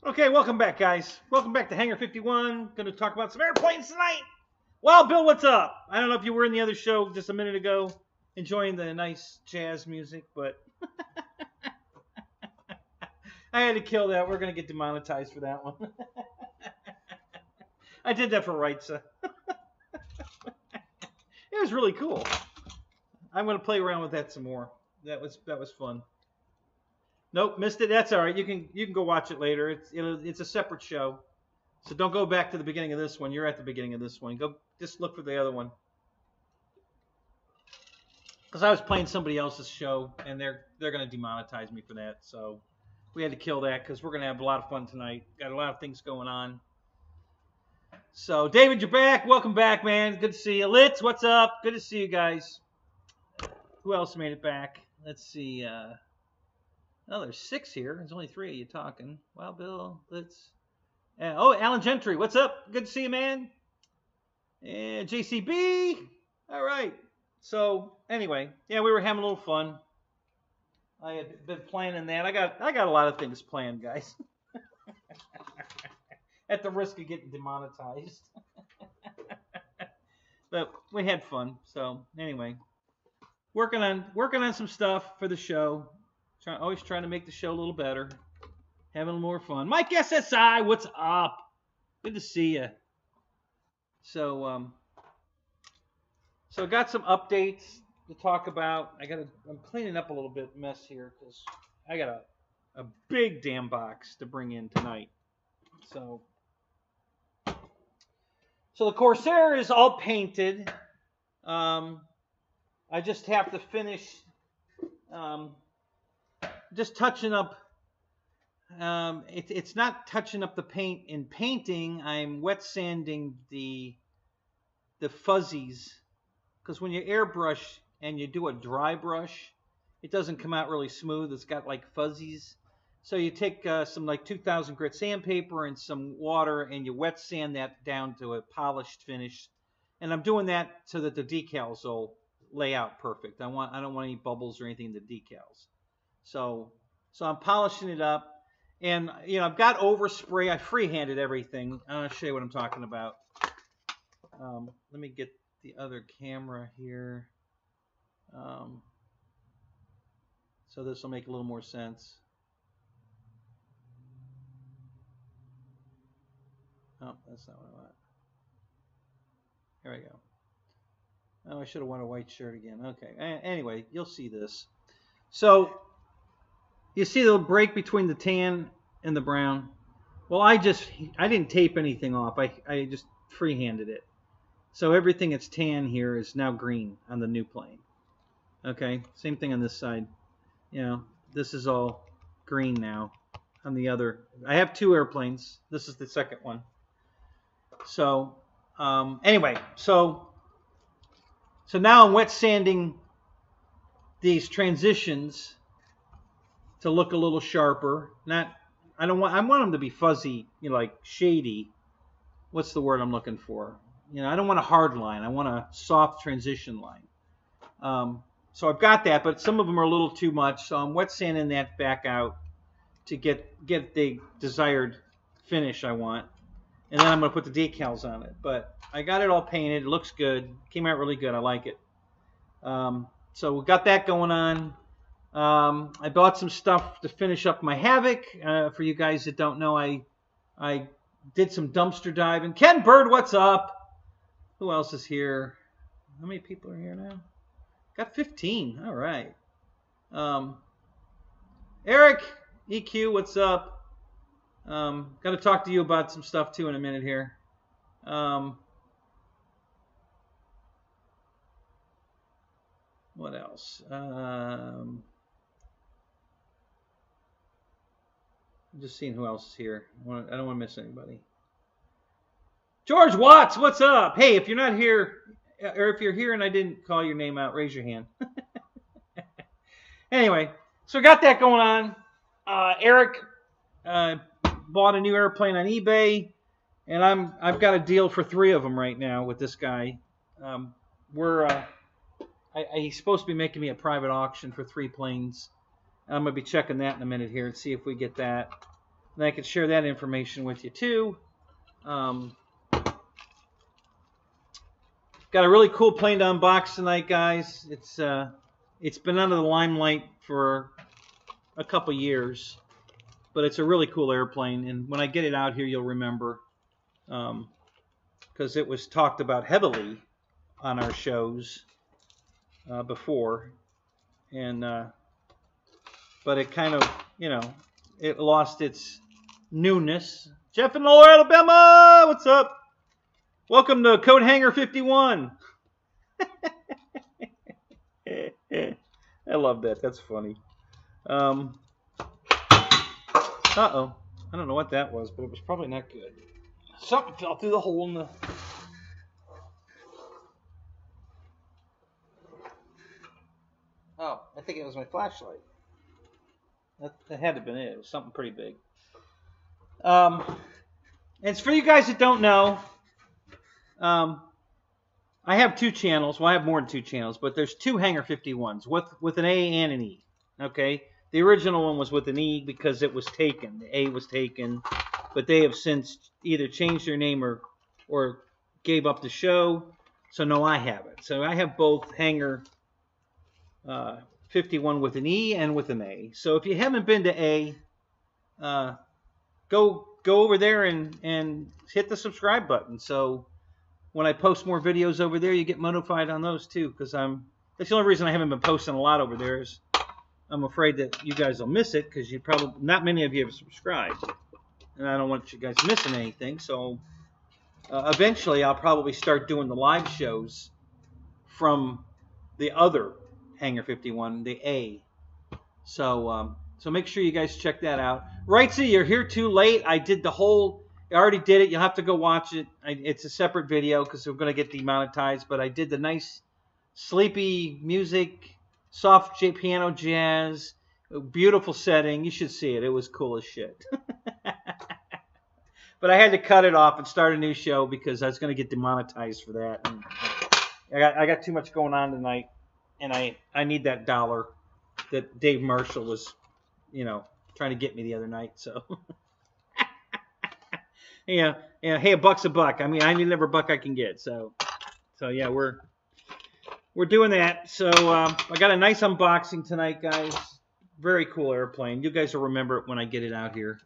Okay, welcome back, guys. Welcome back to Hanger 51. Going to talk about some airplanes tonight. Well, Bill, what's up? I don't know if you were in the other show just a minute ago, enjoying the nice jazz music, but I had to kill that. We're going to get demonetized for that one. I did that for Reitza. It was really cool. I'm going to play around with that some more. That was fun. Nope, missed it. That's all right. You can go watch it later. It's a separate show, so don't go back to the beginning of this one. You're at the beginning of this one. Go just look for the other one, because I was playing somebody else's show, and they're going to demonetize me for that. So we had to kill that because we're going to have a lot of fun tonight. Got a lot of things going on. So David, you're back. Welcome back, man. Good to see you. Litz, what's up? Good to see you guys. Who else made it back? Let's see. Oh, there's 6 here. There's only 3 of you talking. Wow, Bill, let's... oh, Alan Gentry, what's up? Good to see you, man. And JCB. All right. So, anyway, yeah, we were having a little fun. I had been planning that. I got a lot of things planned, guys. At the risk of getting demonetized. But we had fun. So, anyway, working on some stuff for the show. Always trying to make the show a little better. Having a little more fun. Mike SSI, what's up? Good to see you. So, I got some updates to talk about. I'm cleaning up a little bit mess here because I got a big damn box to bring in tonight. So the Corsair is all painted. I just have to finish. Just touching up, it's not touching up the paint in painting. I'm wet sanding the fuzzies, because when you airbrush and you do a dry brush, it doesn't come out really smooth. It's got like fuzzies. So you take some like 2000 grit sandpaper and some water, and you wet sand that down to a polished finish. And I'm doing that so that the decals will lay out perfect. I don't want any bubbles or anything in the decals. So I'm polishing it up, and I've got overspray. I freehanded everything. I'm gonna show you what I'm talking about. Let me get the other camera here. So this will make a little more sense. Oh, that's not what I want. Here we go. Oh, I should have worn a white shirt again. Okay. Anyway, you'll see this. So you see the break between the tan and the brown? Well, I didn't tape anything off. I just freehanded it. So everything that's tan here is now green on the new plane. Okay, same thing on this side. This is all green now on the other. I have 2 airplanes. This is the second one. So anyway, so now I'm wet sanding these transitions to look a little sharper. I want them to be fuzzy, like shady. What's the word I'm looking for? I don't want a hard line. I want a soft transition line. So I've got that, but some of them are a little too much. So I'm wet sanding that back out to get the desired finish I want. And then I'm going to put the decals on it. But I got it all painted. It looks good. Came out really good. I like it. So we got that going on. I bought some stuff to finish up my Havoc. For you guys that don't know, I did some dumpster diving. Ken Bird, what's up? Who else is here? How many people are here now? Got 15. All right. Eric, EQ, what's up? Got to talk to you about some stuff too in a minute here. What else? I'm just seeing who else is here. I don't want to miss anybody. George Watts, what's up? Hey, if you're not here, or if you're here and I didn't call your name out, raise your hand. Anyway, so we got that going on. Eric bought a new airplane on eBay, and I've got a deal for 3 of them right now with this guy. He's supposed to be making me a private auction for 3 planes. I'm going to be checking that in a minute here and see if we get that. and I could share that information with you too. Got a really cool plane to unbox tonight, guys. It's been under the limelight for a couple years, but it's a really cool airplane. And when I get it out here, you'll remember, because it was talked about heavily on our shows before, and but it kind of, it lost its newness. Jeff in Lower Alabama, what's up? Welcome to Code Hanger 51. I love that. That's funny. Uh-oh. I don't know what that was, but it was probably not good. Something fell through the hole in the... Oh, I think it was my flashlight. That had to have been it. It was something pretty big. And it's for you guys that don't know. I have two channels. Well, I have more than two channels, but there's two Hanger 51s with an A and an E. Okay, the original one was with an E because it was taken. The A was taken, but they have since either changed their name or gave up the show. So no, I have it. So I have both Hanger 51 with an E and with an A. So if you haven't been to A, go over there and hit the subscribe button. So when I post more videos over there, you get notified on those too. Because that's the only reason I haven't been posting a lot over there is I'm afraid that you guys will miss it because you probably not many of you have subscribed, and I don't want you guys missing anything. So eventually, I'll probably start doing the live shows from the other Hanger 51, the A. So so make sure you guys check that out. Rightsy, you're here too late. I already did it. You'll have to go watch it. It's a separate video because we're going to get demonetized. But I did the nice, sleepy music, soft piano jazz, beautiful setting. You should see it. It was cool as shit. But I had to cut it off and start a new show because I was going to get demonetized for that. And I got too much going on tonight, and I need that $1 that Dave Marshall was, trying to get me the other night. So. Yeah, hey, $1's a buck. I mean, I need every buck I can get. So yeah, we're doing that. So I got a nice unboxing tonight, guys. Very cool airplane. You guys will remember it when I get it out here.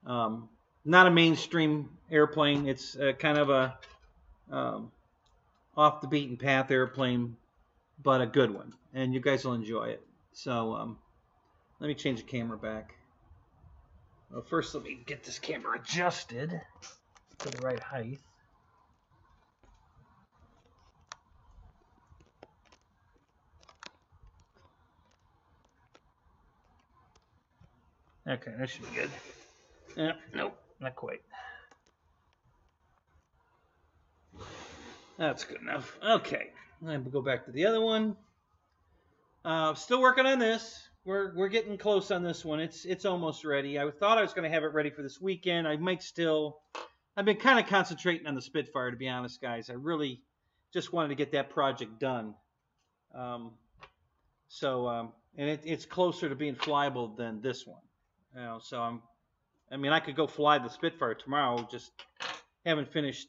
Not a mainstream airplane. It's kind of a off the beaten path airplane, but a good one, and you guys will enjoy it. So let me change the camera back. Well, first, let me get this camera adjusted to the right height. Okay, that should be good. Nope, not quite. That's good enough. Okay, I'm gonna go back to the other one. Still working on this. We're getting close on this one. It's almost ready. I thought I was going to have it ready for this weekend. I might still. I've been kind of concentrating on the Spitfire, to be honest, guys. I really just wanted to get that project done. And it's closer to being flyable than this one. So I could go fly the Spitfire tomorrow. Just haven't finished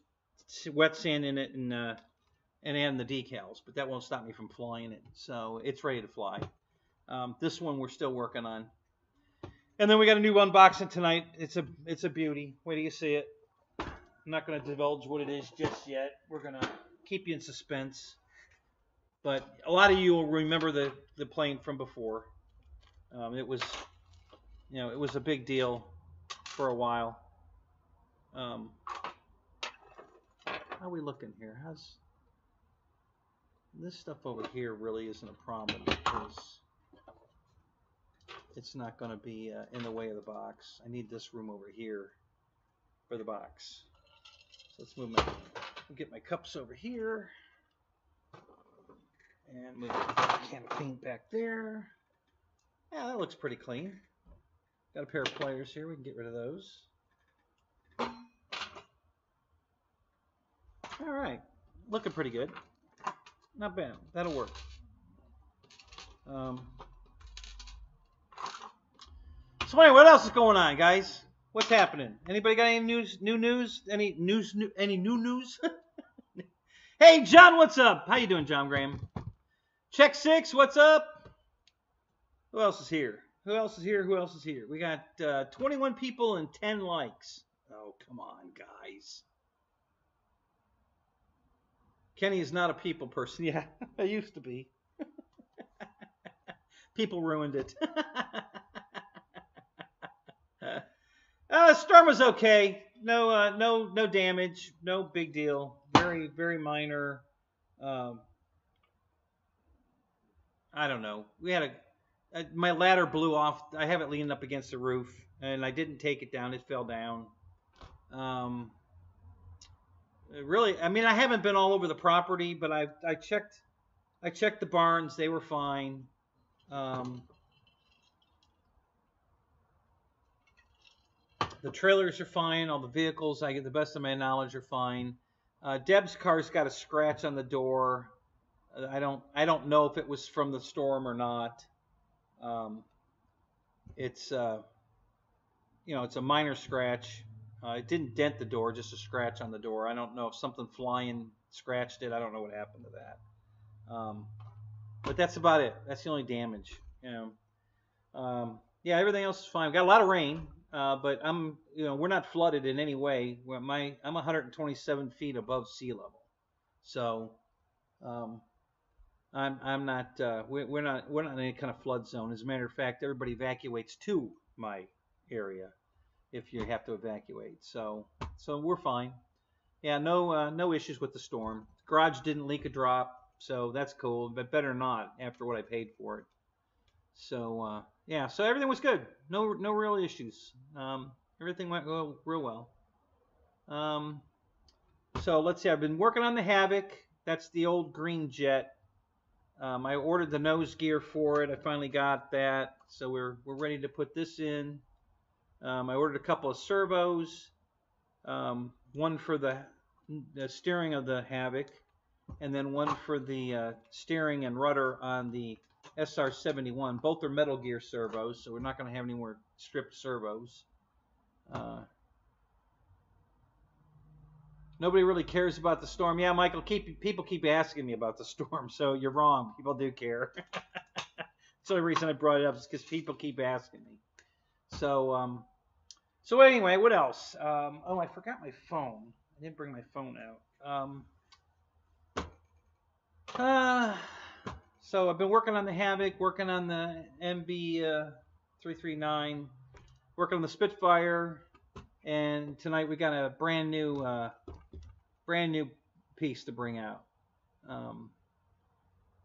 wet sanding it and adding the decals, but that won't stop me from flying it. So it's ready to fly. This one we're still working on. And then we got a new unboxing tonight. It's a beauty. Wait till you see it. I'm not going to divulge what it is just yet. We're going to keep you in suspense. But a lot of you will remember the plane from before. It was a big deal for a while. How are we looking here? This stuff over here really isn't a problem because it's not going to be in the way of the box. I need this room over here for the box. So let's get my cups over here. And move the can of paint back there. Yeah, that looks pretty clean. Got a pair of pliers here. We can get rid of those. All right. Looking pretty good. Not bad. That'll work. So anyway, what else is going on, guys? What's happening? Anybody got any news? New news? Any new news? Hey, John, what's up? How you doing, John Graham? Check 6, what's up? Who else is here? Who else is here? Who else is here? We got 21 people and 10 likes. Oh, come on, guys. Kenny is not a people person. Yeah, I used to be. People ruined it. Storm was okay. No damage. No big deal. Very, very minor. I don't know. We had my ladder blew off. I have it leaning up against the roof, and I didn't take it down. It fell down. Really, I mean, I haven't been all over the property, but I checked the barns. They were fine. The trailers are fine. All the vehicles, I get the best of my knowledge, are fine. Deb's car's got a scratch on the door. I don't know if it was from the storm or not. It's it's a minor scratch. It didn't dent the door, just a scratch on the door. I don't know if something flying scratched it. I don't know what happened to that. But that's about it. That's the only damage. Yeah, everything else is fine. We got a lot of rain. But we're not flooded in any way. I'm 127 feet above sea level, so I'm not. We're not in any kind of flood zone. As a matter of fact, everybody evacuates to my area if you have to evacuate. So we're fine. Yeah, no issues with the storm. The garage didn't leak a drop, so that's cool. But better not after what I paid for it. So yeah, so everything was good. No real issues. Everything went real well. So let's see. I've been working on the Havoc. That's the old green jet. I ordered the nose gear for it. I finally got that. So we're ready to put this in. I ordered a couple of servos. One for the steering of the Havoc, and then one for the steering and rudder on the SR-71. Both are Metal Gear servos, so we're not going to have any more stripped servos. Nobody really cares about the storm. Yeah, Michael, people keep asking me about the storm, so you're wrong. People do care. That's the only reason I brought it up, is because people keep asking me. So anyway, what else? Oh, I forgot my phone. I didn't bring my phone out. So I've been working on the Havoc, working on the MB339, working on the Spitfire, and tonight we got a brand new piece to bring out.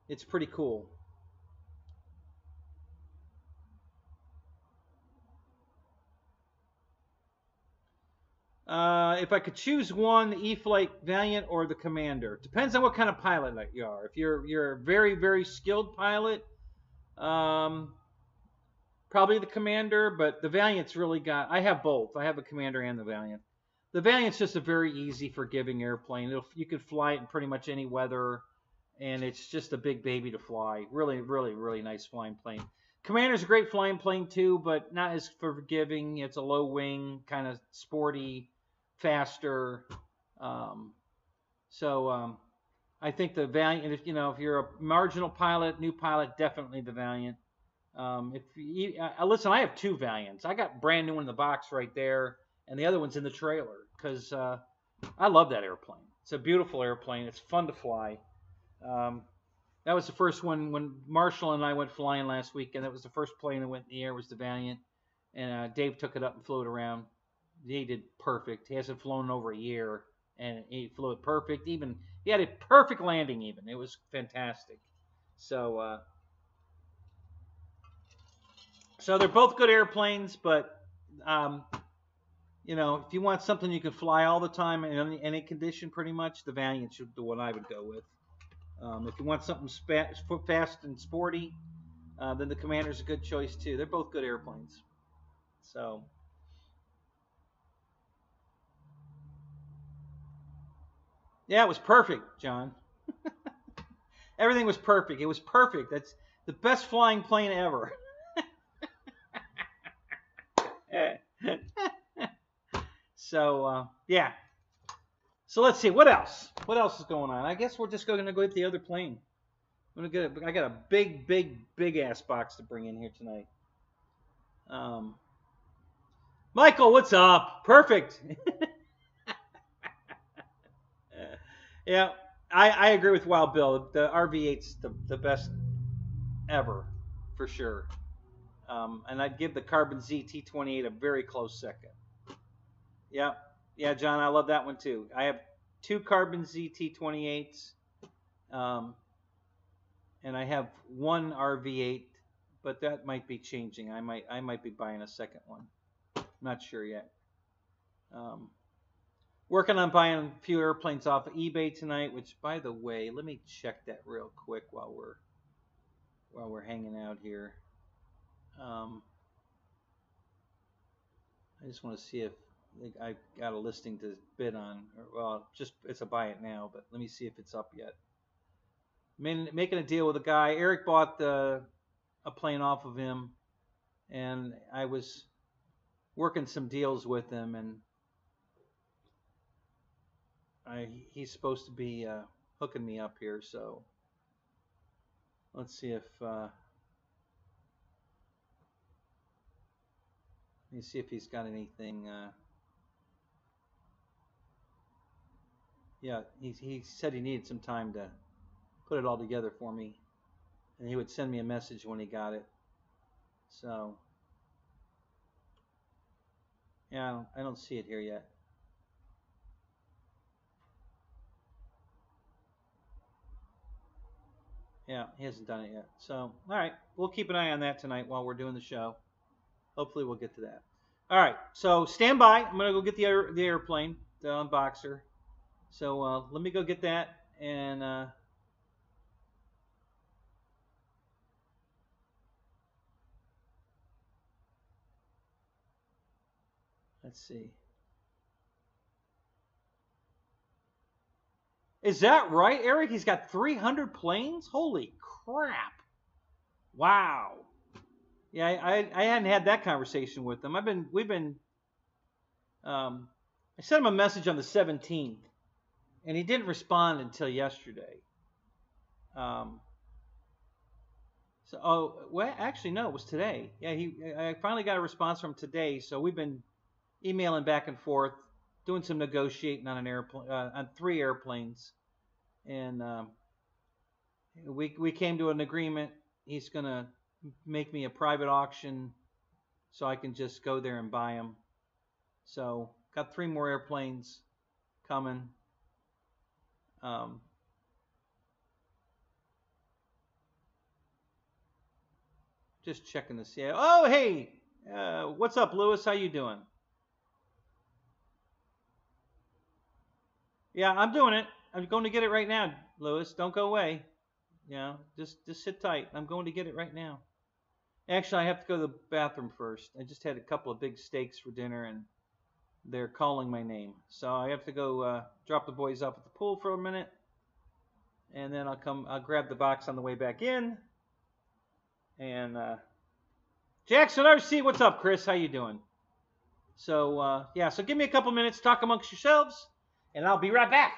It's pretty cool. If I could choose one, the E-Flite Valiant or the Commander. Depends on what kind of pilot you are. If you're a very, very skilled pilot, probably the Commander, but the Valiant's really got... I have both. I have the Commander and the Valiant. The Valiant's just a very easy, forgiving airplane. You can fly it in pretty much any weather, and it's just a big baby to fly. Really, really, really nice flying plane. Commander's a great flying plane too, but not as forgiving. It's a low wing, kind of sporty, faster. I think the Valiant, if you're a marginal pilot, new pilot, definitely the Valiant. Listen, I have two Valiants. I got brand new one in the box right there, and the other one's in the trailer, because I love that airplane. It's a beautiful airplane. It's fun to fly. That was the first one when Marshall and I went flying last week, and that was the first plane that went in the air, was the Valiant. And Dave took it up and flew it around. He did perfect. He hasn't flown in over a year, and he flew it perfect. Even he had a perfect landing. Even it was fantastic. So they're both good airplanes, but if you want something you can fly all the time in any condition, pretty much the Valiant's the one I would go with. If you want something fast and sporty, then the Commander's a good choice too. They're both good airplanes. So, yeah, it was perfect, John. Everything was perfect. It was perfect. That's the best flying plane ever. So yeah. So let's see what else. What else is going on? I guess we're just going to go get the other plane. I got a big ass box to bring in here tonight. Michael, what's up? Perfect. Yeah, I agree with Wild Bill. The RV8's the best ever, for sure. And I'd give the Carbon Z T28 a very close second. Yeah, yeah, John, I love that one too. I have 2 Carbon Z T28s, and I have 1 RV8, but that might be changing. I might be buying a second one. I'm not sure yet. Working on buying a few airplanes off of eBay tonight. Which, by the way, let me check that real quick while we're hanging out here. I just want to see if I got a listing to bid on. Well, just it's a buy it now, but let me see if it's up yet. Making a deal with a guy. Eric bought a plane off of him, and I was working some deals with him, and he's supposed to be hooking me up here. So let's see if he's got anything. Yeah, he said he needed some time to put it all together for me, and he would send me a message when he got it. So yeah, I don't see it here yet. Yeah, he hasn't done it yet. So all right, we'll keep an eye on that tonight while we're doing the show. Hopefully we'll get to that. All right, so stand by. I'm gonna go get the airplane, the unboxer. So let me go get that, and let's see. Is that right, Eric? He's got 300 planes? Holy crap. Wow. Yeah, I hadn't had that conversation with him. I sent him a message on the 17th, and he didn't respond until yesterday. Well, actually, no, it was today. Yeah, I finally got a response from him today, so we've been emailing back and forth, doing some negotiating on an airplane, on 3 airplanes, and we came to an agreement. He's gonna make me a private auction, so I can just go there and buy them. So got 3 more airplanes coming. Just checking to see. Oh, hey, what's up, Lewis? How you doing? Yeah, I'm doing it. I'm going to get it right now, Lewis. Don't go away. Just sit tight. I'm going to get it right now. Actually, I have to go to the bathroom first. I just had a couple of big steaks for dinner, and they're calling my name. So I have to go drop the boys off at the pool for a minute, and then I'll grab the box on the way back in. And Jackson RC, what's up, Chris? How you doing? So yeah, so give me a couple minutes, talk amongst yourselves, and I'll be right back.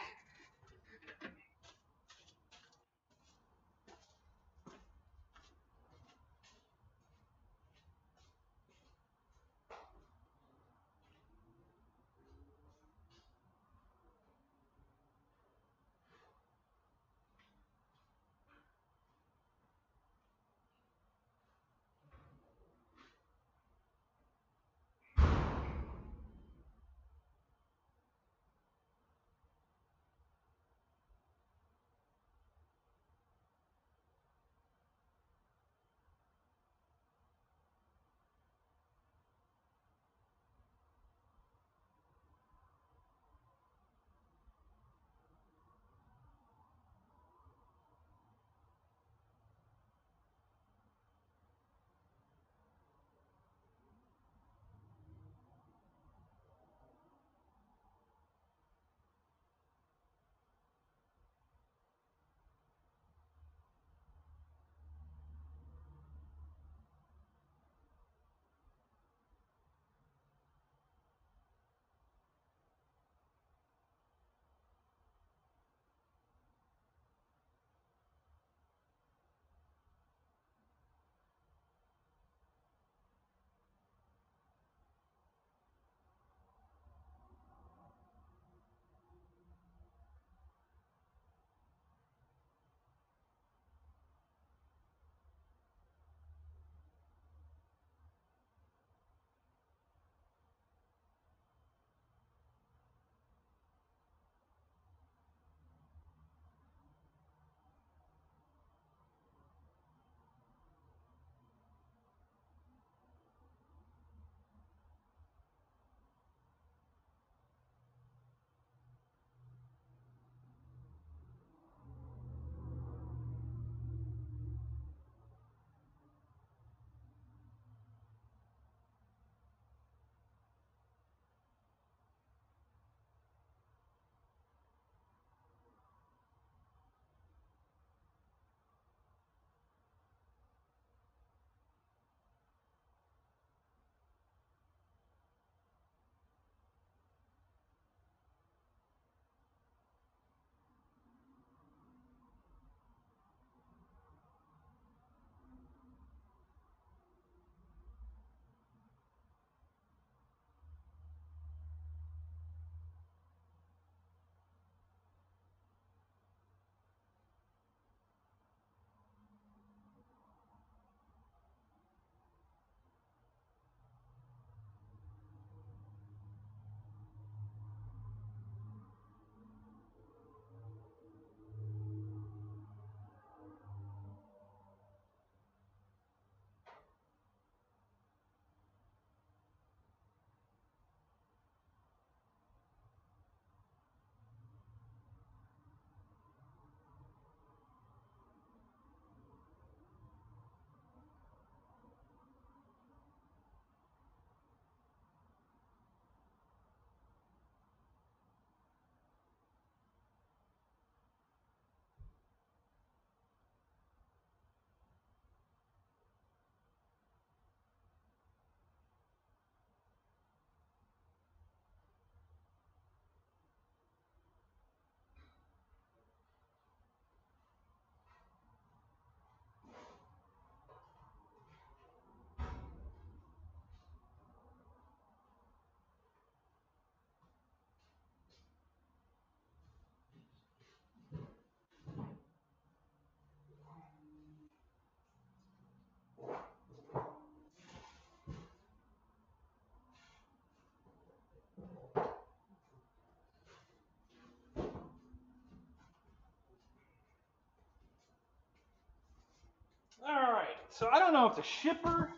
So I don't know if the shipper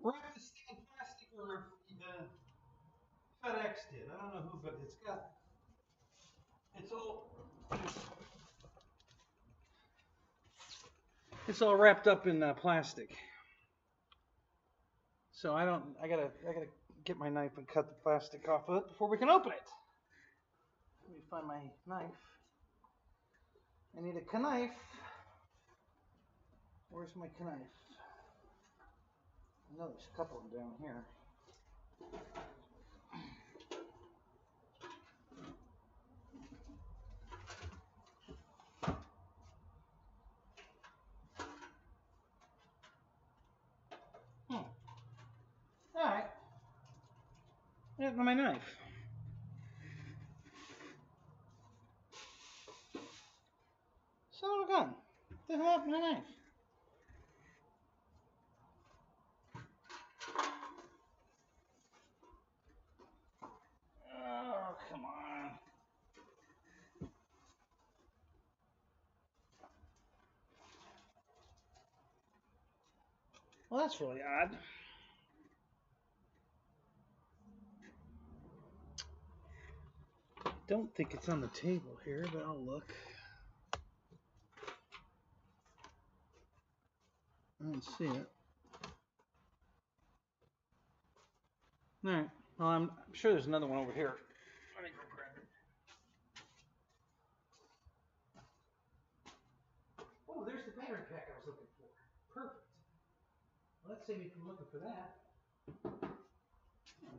wrapped this thing in plastic or if FedEx did. I don't know who, but it's all wrapped up in plastic. So I gotta get my knife and cut the plastic off of it before we can open it. Let me find my knife. I need a knife. Where's my knife? I know there's a couple of them down here. Alright. There's my knife. Son of a gun. What the hell happened to my knife? Oh, come on. Well, that's really odd. Don't think it's on the table here, but I'll look. I don't see it. Alright, well, I'm sure there's another one over here. Let me go grab it. Oh, there's the battery pack I was looking for. Perfect. Well, let's save me from looking for that.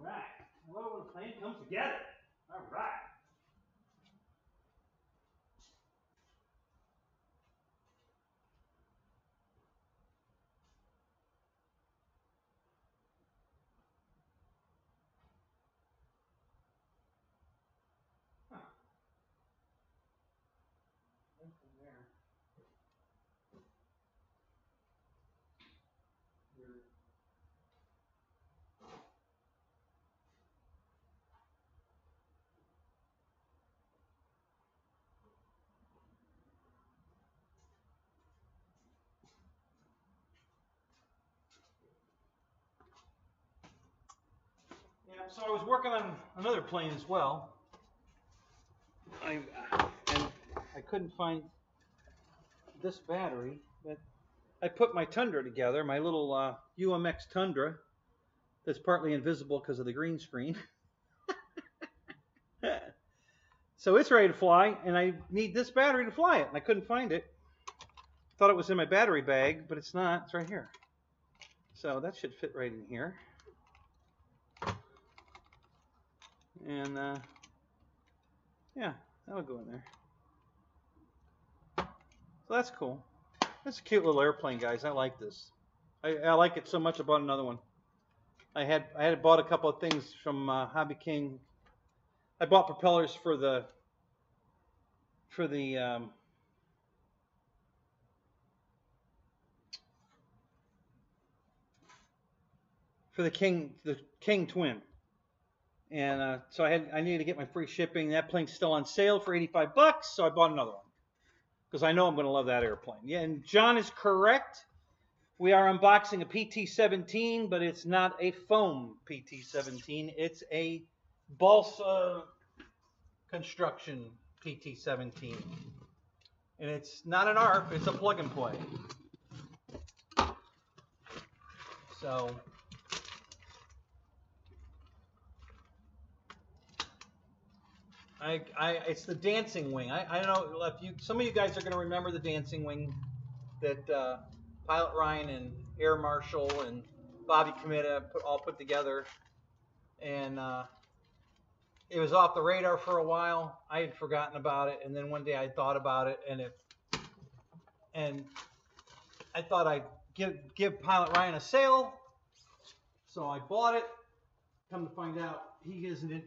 Alright. Well, the plan comes together. Alright. Yeah, so I was working on another plane as well. And I couldn't find this battery, but I put my Tundra together, my little UMX Tundra that's partly invisible because of the green screen. So it's ready to fly, and I need this battery to fly it, and I couldn't find it. Thought it was in my battery bag, but it's not. It's right here. So that should fit right in here. And yeah, that'll go in there. So that's cool. That's a cute little airplane, guys. I like this. I like it so much. I bought another one. I had bought a couple of things from Hobby King. I bought propellers for the King Twin, and so I needed to get my free shipping. That plane's still on sale for $85, so I bought another one because I know I'm going to love that airplane. Yeah, and John is correct. We are unboxing a PT-17, but it's not a foam PT-17. It's a balsa construction PT-17. And it's not an ARP, it's a plug and play. So it's the dancing wing. I don't know if some of you guys are going to remember the dancing wing that Pilot Ryan and Air Marshal and Bobby Committa all put together, and it was off the radar for a while. I had forgotten about it, and then one day I thought about it, and I thought I'd give Pilot Ryan a sale, so I bought it. Come to find out, he doesn't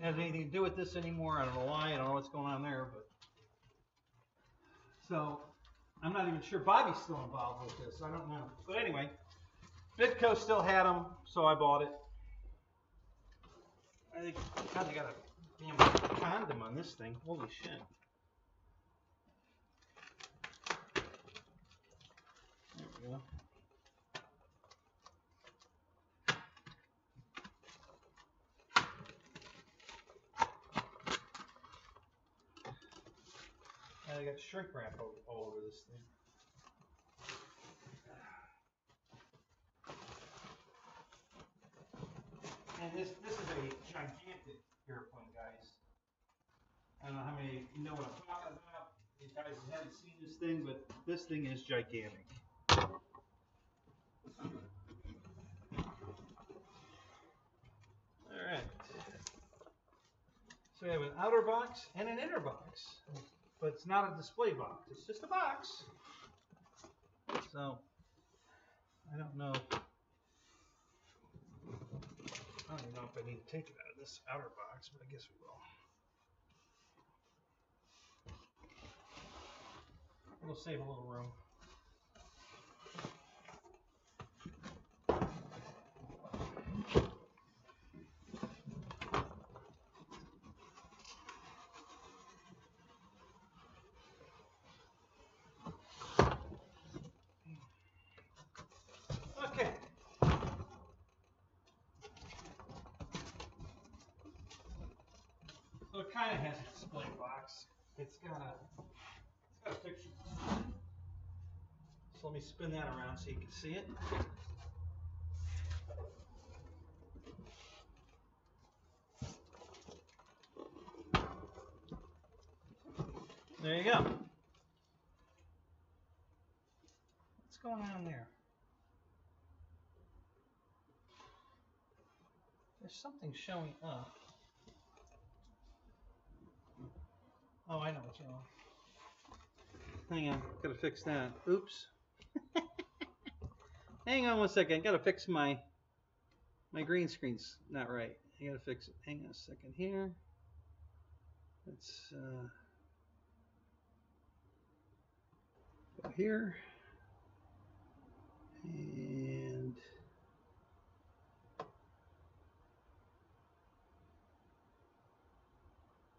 have anything to do with this anymore. I don't know why. I don't know what's going on there, but so I'm not even sure Bobby's still involved with this. I don't know. But anyway, Bitco still had them, so I bought it. I think God, I got a damn condom on this thing. Holy shit. There we go. I got shrink wrap all over this thing. And this is a gigantic airplane, guys. I don't know how many of you know what I'm talking about. You guys haven't seen this thing, but this thing is gigantic. Alright. So we have an outer box and an inner box. But it's not a display box. It's just a box. So, I don't know. I don't even know if I need to take it out of this outer box, but I guess we will. We'll save a little room. Okay. So it kind of has a display box. It's got a picture. So let me spin that around so you can see it. There you go. What's going on there? There's something showing up. Oh, I know what's wrong. Hang on, gotta fix that. Oops. Hang on one second, gotta fix my green screen's not right. I gotta fix it. Hang on a second here. Let's go here. And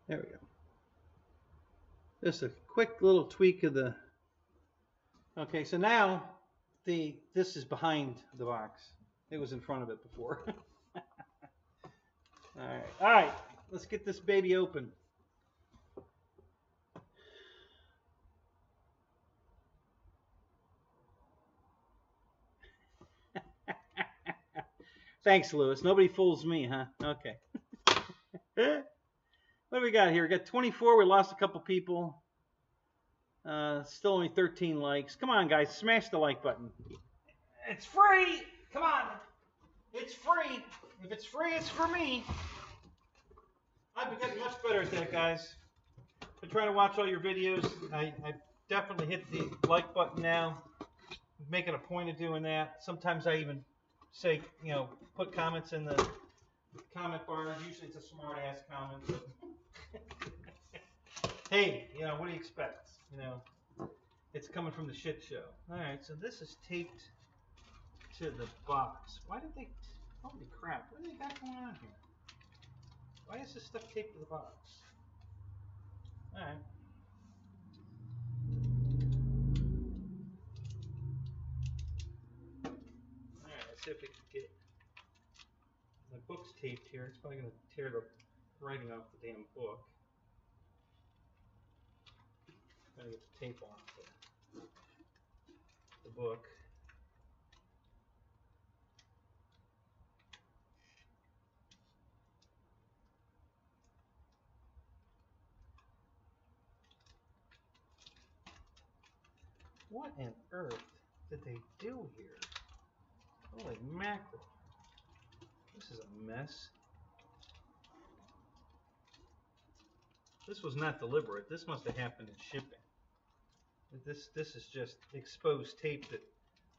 there we go. Just a quick little tweak of the. Okay, so now this is behind the box. It was in front of it before. All right, let's get this baby open. Thanks, Lewis. Nobody fools me, huh? Okay. What do we got here? We got 24. We lost a couple people. Still only 13 likes. Come on, guys. Smash the like button. It's free. Come on. It's free. If it's free, it's for me. I've been getting much better at that, guys. Been trying to watch all your videos. I definitely hit the like button now. I'm making a point of doing that. Sometimes I even say, put comments in the comment bar. Usually it's a smart ass comment. But hey, what do you expect? It's coming from the shit show. All right, so this is taped to the box. Why did they? Holy crap! What do they got going on here? Why is this stuff taped to the box? All right. All right. Let's see if we can get. My book's taped here. It's probably going to tear the writing off the damn book. I'm going to get the tape off the book. What on earth did they do here? Holy mackerel. This is a mess. This was not deliberate. This must have happened in shipping. This is just exposed tape that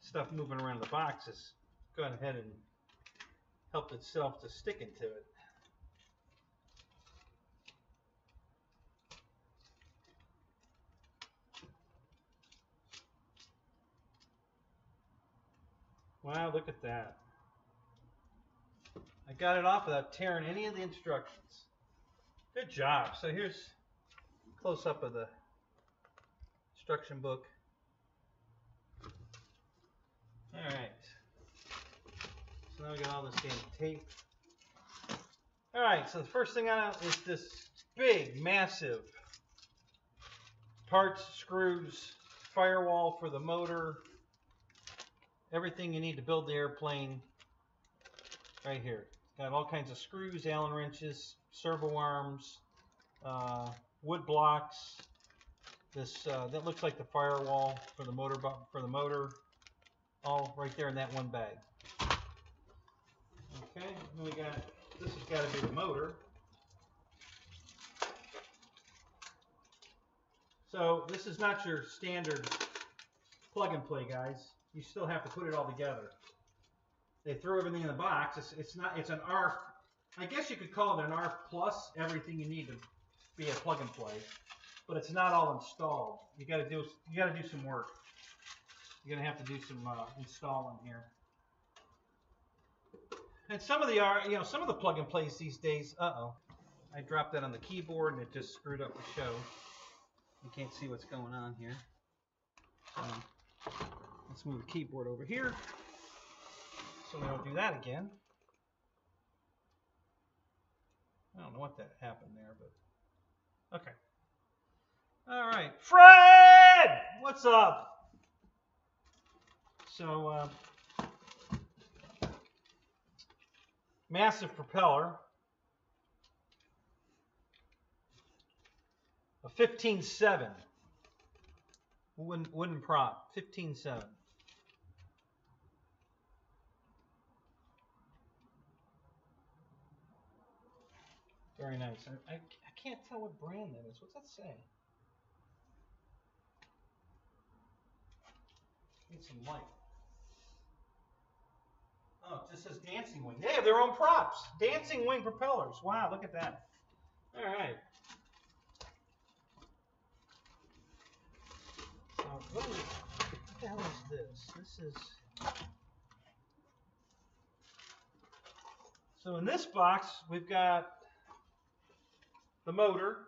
stuff moving around the box has gone ahead and helped itself to stick into it. Wow, look at that. I got it off without tearing any of the instructions. Good job. So here's a close-up of the instruction book. Alright. So now we got all this damn tape. Alright, so the first thing out is this big, massive parts, screws, firewall for the motor, everything you need to build the airplane right here. Got all kinds of screws, Allen wrenches, servo arms, wood blocks. This that looks like the firewall for the motor, all right there in that one bag. Okay, then we got, this has got to be the motor. So this is not your standard plug and play, guys. You still have to put it all together. They throw everything in the box. It's an R. I guess you could call it an R plus. Everything you need to be a plug and play, but it's not all installed. You got to do some work. You're gonna have to do some installing here. And some of the some of the plug and plays these days. I dropped that on the keyboard and it just screwed up the show. You can't see what's going on here. So let's move the keyboard over here so we don't do that again. I don't know what that happened there, but okay. All right, Fred, what's up? So massive propeller. A 15.7 wooden prop, 15.7. Very nice. I can't tell what brand that is. What's that say? Need some light. Oh, it just says Dancing Wing. They have their own props. Dancing Wing propellers. Wow, look at that. All right. What the hell is this? This is... So in this box, we've got the motor.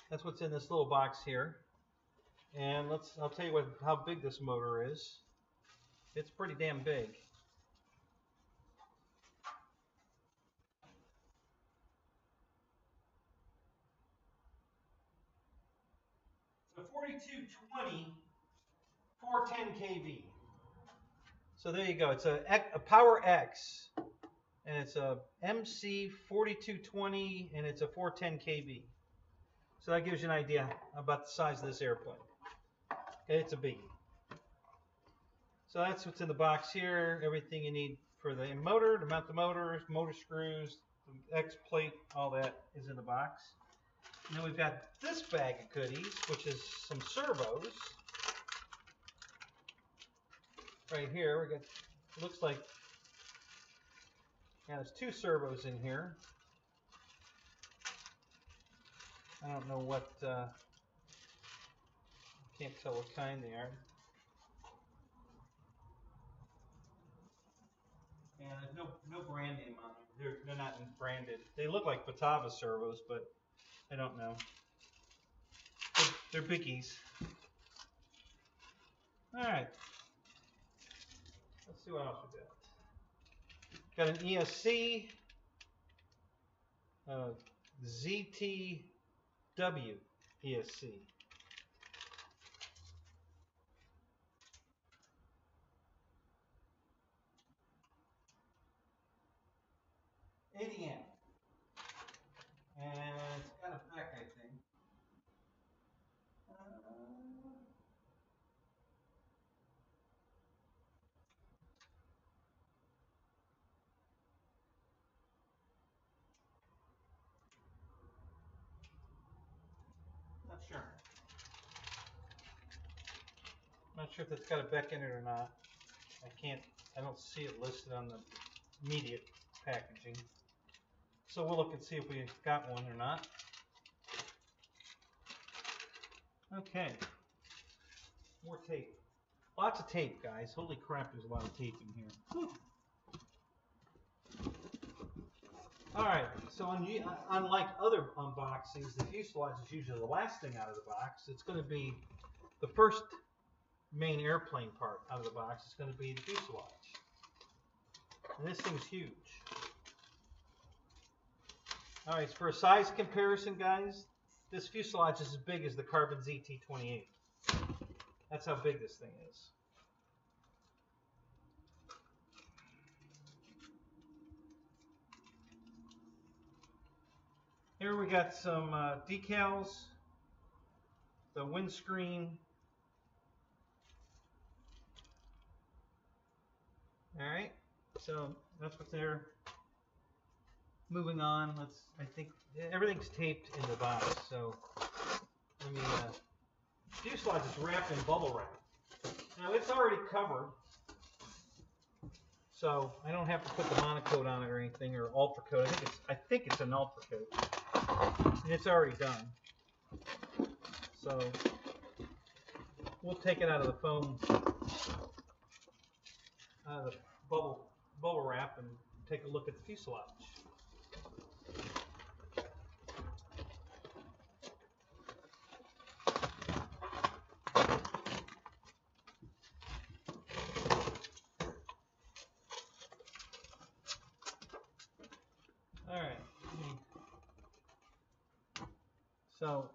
That's what's in this little box here. And I'll tell you how big this motor is. It's pretty damn big. It's a 4220 410 kV. So there you go. It's a Power X, and it's a MC 4220, and it's a 410 kV. So that gives you an idea about the size of this airplane. Okay, it's a biggie. So that's what's in the box here. Everything you need for the motor, to mount the motor, motor screws, the X plate, all that is in the box. And then we've got this bag of goodies, which is some servos. Right here, we got, it looks like, yeah, there's two servos in here. I don't know what, can't tell what kind they are. And there's no brand name on them. They're not branded. They look like Batava servos, but I don't know. They're biggies. All right. Let's see what else we got. Got an ESC ZTW ESC. ADM. And it's got a back, I think. Not sure. Not sure if it's got a Beck in it or not. I don't see it listed on the immediate packaging. So we'll look and see if we got one or not. Okay. More tape. Lots of tape, guys. Holy crap, there's a lot of tape in here. Whew. Alright, so unlike other unboxings, the fuselage is usually the last thing out of the box. It's going to be the first main airplane part out of the box. It's going to be the fuselage. And this thing's huge. All right, so for a size comparison, guys, this fuselage is as big as the Carbon ZT-28. That's how big this thing is. Here we got some decals, the windscreen. All right, so that's what's there. Moving on, I think everything's taped in the box, so let me, fuselage is wrapped in bubble wrap. Now it's already covered, so I don't have to put the monocoat on it or anything, or ultra coat. I think it's an ultra coat, and it's already done. So we'll take it out of the foam, out of the bubble wrap, and take a look at the fuselage. All right. So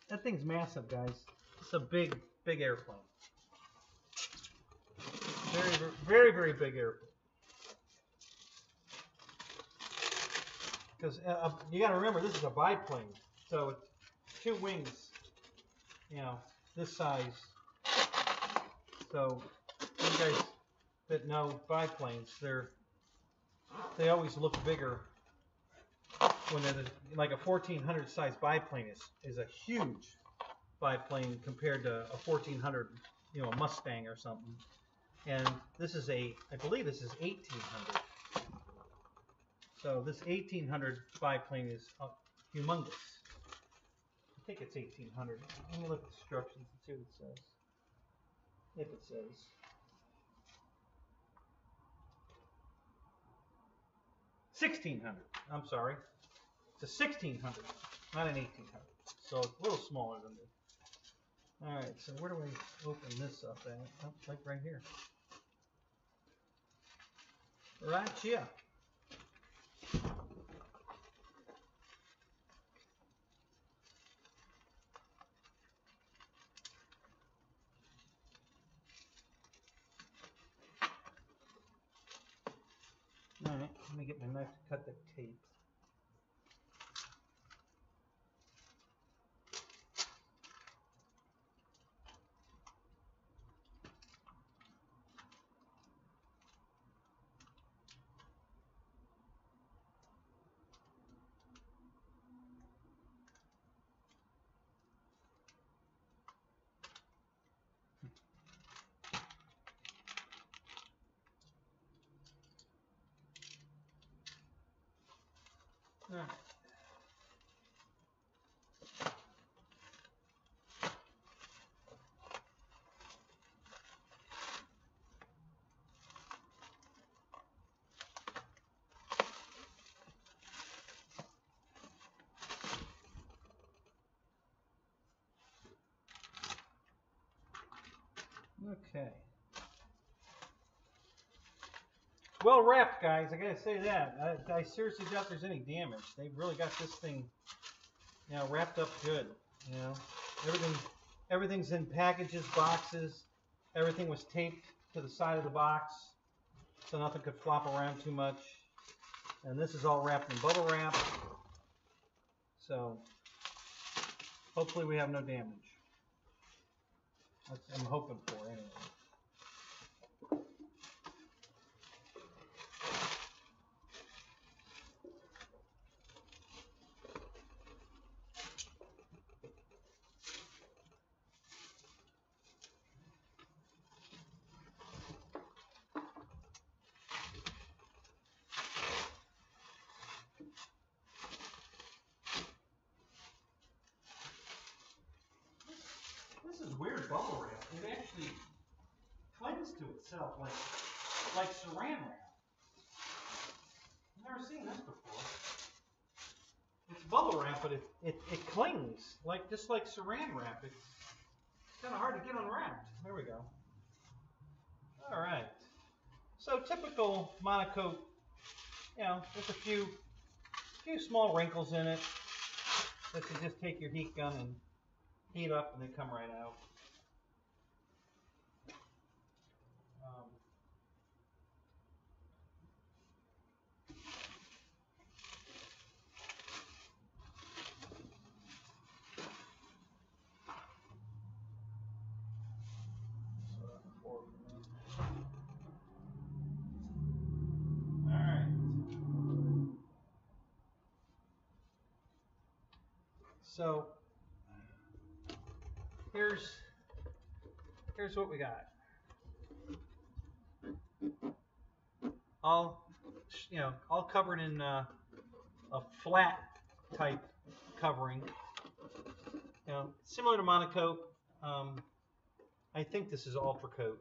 that thing's massive, guys. It's a big airplane. Very big airplane. Because you got to remember, this is a biplane, so it's 2 wings, you know, this size. So you guys that know biplanes, they always look bigger when they're like a 1400 size biplane is a huge biplane compared to a 1400, you know, Mustang or something. And this is I believe this is 1800. So this 1800 biplane is humongous. I think it's 1800. Let me look at the instructions and see what it says. If it says. $1,600. I'm sorry. It's a 1600, not an 1800. So it's a little smaller than this. All right. So where do I open this up at? Oh, like right here. Right here. All right, let me get my knife to cut the tape. All right. Okay. Well wrapped, guys. I gotta say that. I seriously doubt there's any damage. They've really got this thing, you know, wrapped up good. You know, everything's in packages, boxes. Everything was taped to the side of the box, so nothing could flop around too much. And this is all wrapped in bubble wrap. So hopefully we have no damage. That's what I'm hoping for, anyway. This is weird bubble wrap. It actually clings to itself like saran wrap. I've never seen this before. It's bubble wrap, but it clings just like saran wrap. It's kind of hard to get unwrapped. There we go. All right. So typical monocoque, you know, there's a few small wrinkles in it that you just take your heat gun and heat up and they come right out. So here's what we got. All covered in a flat type covering. You know, similar to monocoque. I think this is ultra coat,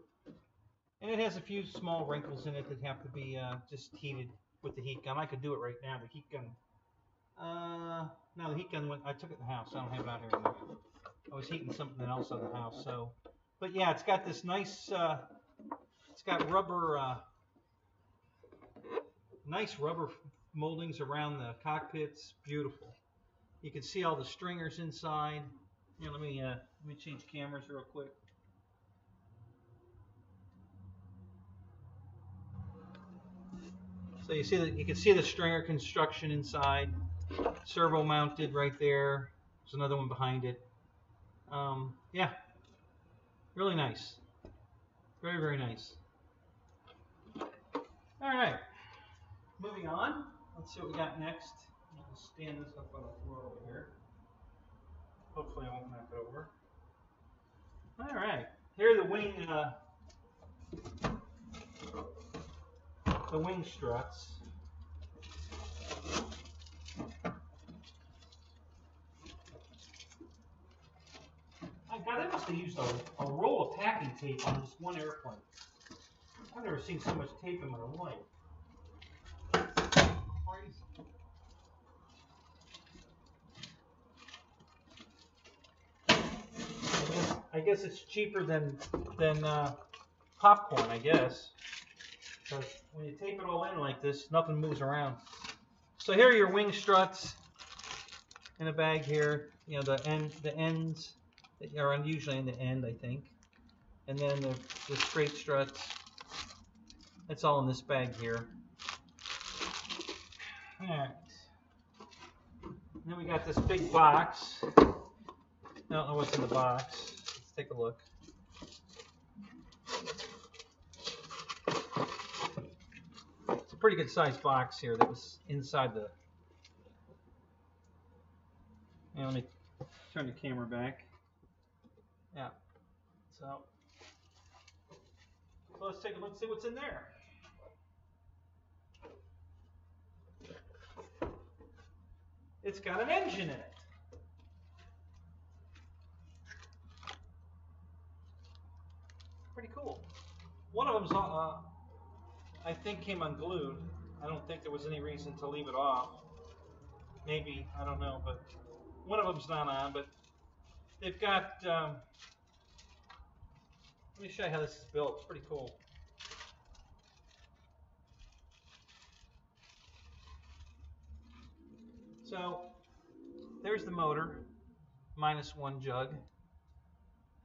and it has a few small wrinkles in it that have to be just heated with the heat gun. I could do it right now. The heat gun. No, the heat gun I took it to the house. I don't have it out here anymore. I was heating something else on the house. So, but yeah, it's got this nice. It's got rubber. Nice rubber moldings around the cockpits. Beautiful. You can see all the stringers inside. Here, let me change cameras real quick. So you can see the stringer construction inside. Servo mounted right there. There's another one behind it. Yeah, really nice. Very, very nice. All right, moving on. Let's see what we got next. I'll stand this up on the floor over here. Hopefully I won't knock it over. All right, here are the wing struts. God, they must have used a roll of packing tape on this one airplane. I've never seen so much tape in my life. Crazy. I guess it's cheaper than popcorn, I guess. Because when you tape it all in like this, nothing moves around. So here are your wing struts in a bag here. You know, the ends that are usually in the end, I think. And then the straight struts. That's all in this bag here. All right. And then we got this big box. I don't know what's in the box. Let's take a look. It's a pretty good sized box here that was inside the... Now let me turn the camera back. Yeah. So let's take a look and see what's in there. It's got an engine in it. Pretty cool. One of them's I think came unglued. I don't think there was any reason to leave it off. Maybe, I don't know, but one of them's not on, but they've got, let me show you how this is built. It's pretty cool. So there's the motor, -1 jug,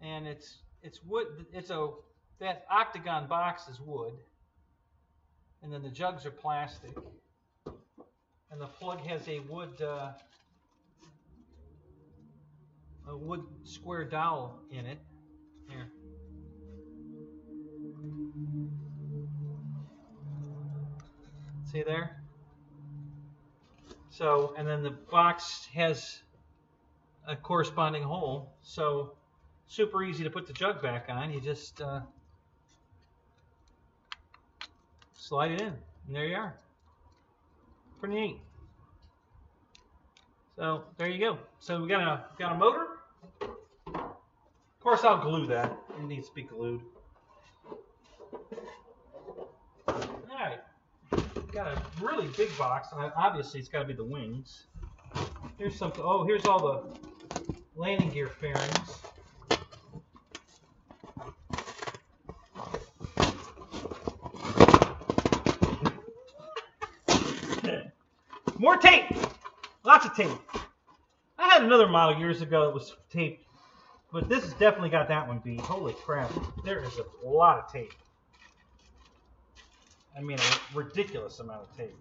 and it's wood. That octagon box is wood, and then the jugs are plastic, and the plug has a wood square dowel in it. Here. See there? So, and then the box has a corresponding hole. So, super easy to put the jug back on. You just slide it in, and there you are. Pretty neat. So there you go. So we got a motor. Of course, I'll glue that. It needs to be glued. All right. Got a really big box. Obviously, it's got to be the wings. Here's some. Oh, here's all the landing gear fairings. More tape. Lots of tape. I had another model years ago that was taped, but this has definitely got that one beat. Holy crap! There is a lot of tape. I mean, a ridiculous amount of tape.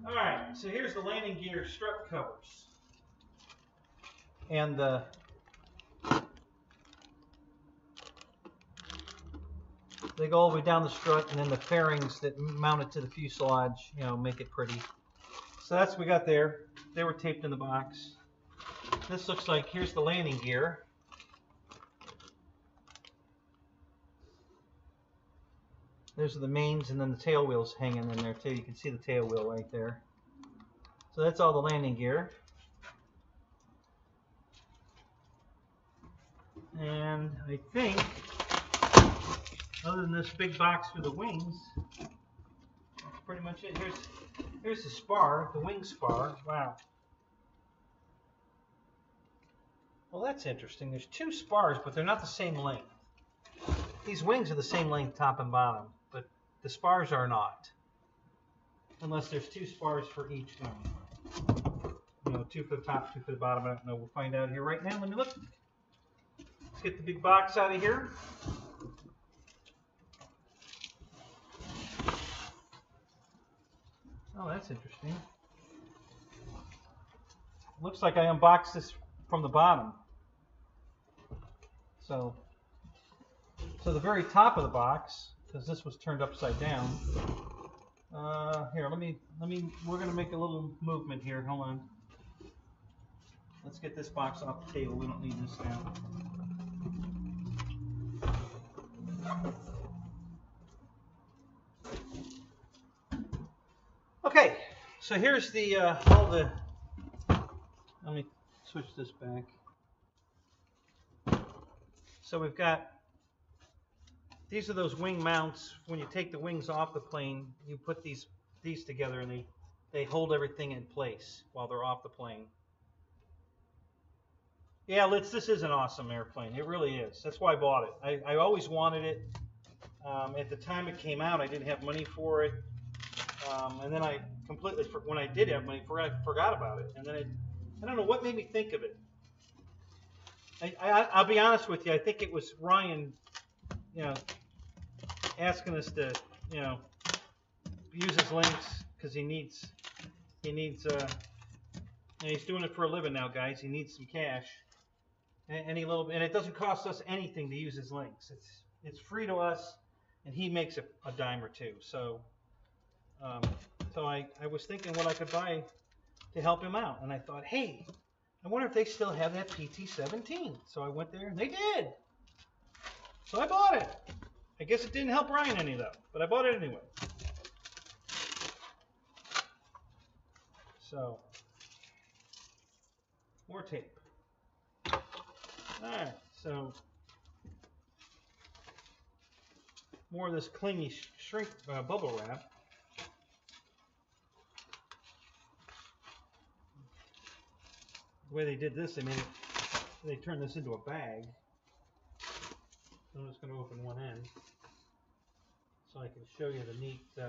All right, so here's the landing gear strut covers. And they go all the way down the strut, and then the fairings that mount it to the fuselage, you know, make it pretty. So that's what we got there. They were taped in the box. This looks like, here's the landing gear. Those are the mains, and then the tail wheels hanging in there too. You can see the tail wheel right there. So that's all the landing gear. And I think, other than this big box for the wings, that's pretty much it. Here's the spar, the wing spar. Wow. Well, that's interesting. There's two spars, but they're not the same length. These wings are the same length, top and bottom, but the spars are not. Unless there's two spars for each wing. You know, two for the top, two for the bottom. I don't know. We'll find out here right now. Let me look. Let's get the big box out of here. Oh, that's interesting. Looks like I unboxed this from the bottom. So the very top of the box, because this was turned upside down. Here, we're gonna make a little movement here. Hold on. Let's get this box off the table. We don't need this now. Okay, so here's the all the. Let me switch this back. So we've got. These are those wing mounts. When you take the wings off the plane, you put these together, and they hold everything in place while they're off the plane. Yeah, this is an awesome airplane. It really is. That's why I bought it. I always wanted it. At the time it came out, I didn't have money for it. And then I completely, when I did have money for it, I forgot about it. And then I don't know what made me think of it. I'll be honest with you. I think it was Ryan, you know, asking us to, you know, use his links because he needs, and he's doing it for a living now, guys. He needs some cash, and it doesn't cost us anything to use his links. It's free to us, and he makes a dime or two. So, I was thinking what I could buy to help him out, and I thought, hey, I wonder if they still have that PT-17. So I went there, and they did. So I bought it. I guess it didn't help Ryan any though, but I bought it anyway. So, more tape. Alright, so more of this clingy shrink bubble wrap. The way they did this, they turned this into a bag. I'm just going to open one end so I can show you the neat. So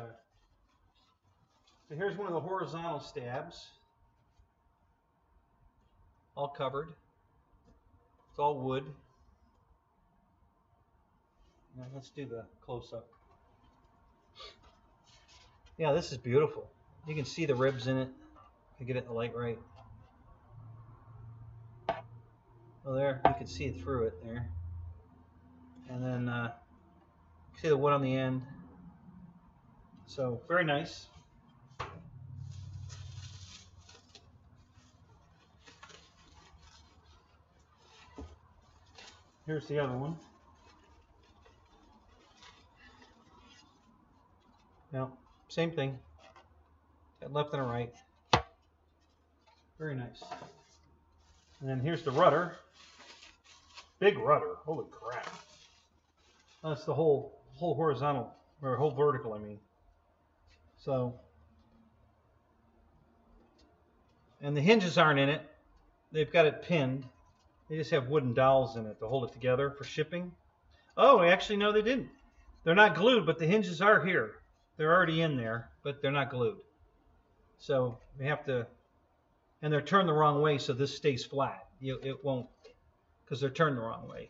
here's one of the horizontal stabs, all covered. It's all wood. Now let's do the close-up. Yeah, this is beautiful. You can see the ribs in it. If you get it in the light right. Oh, there, you can see through it there. And then see the wood on the end. So very nice. Here's the other one. Now, same thing. Got left and a right. Very nice. And then here's the rudder. Big rudder. Holy crap. That's the whole horizontal, or whole vertical, I mean. So, and the hinges aren't in it. They've got it pinned. They just have wooden dowels in it to hold it together for shipping. Oh, actually, no, they didn't. They're not glued, but the hinges are here. They're already in there, but they're not glued. So we have to, and they're turned the wrong way, so this stays flat. It won't, because they're turned the wrong way.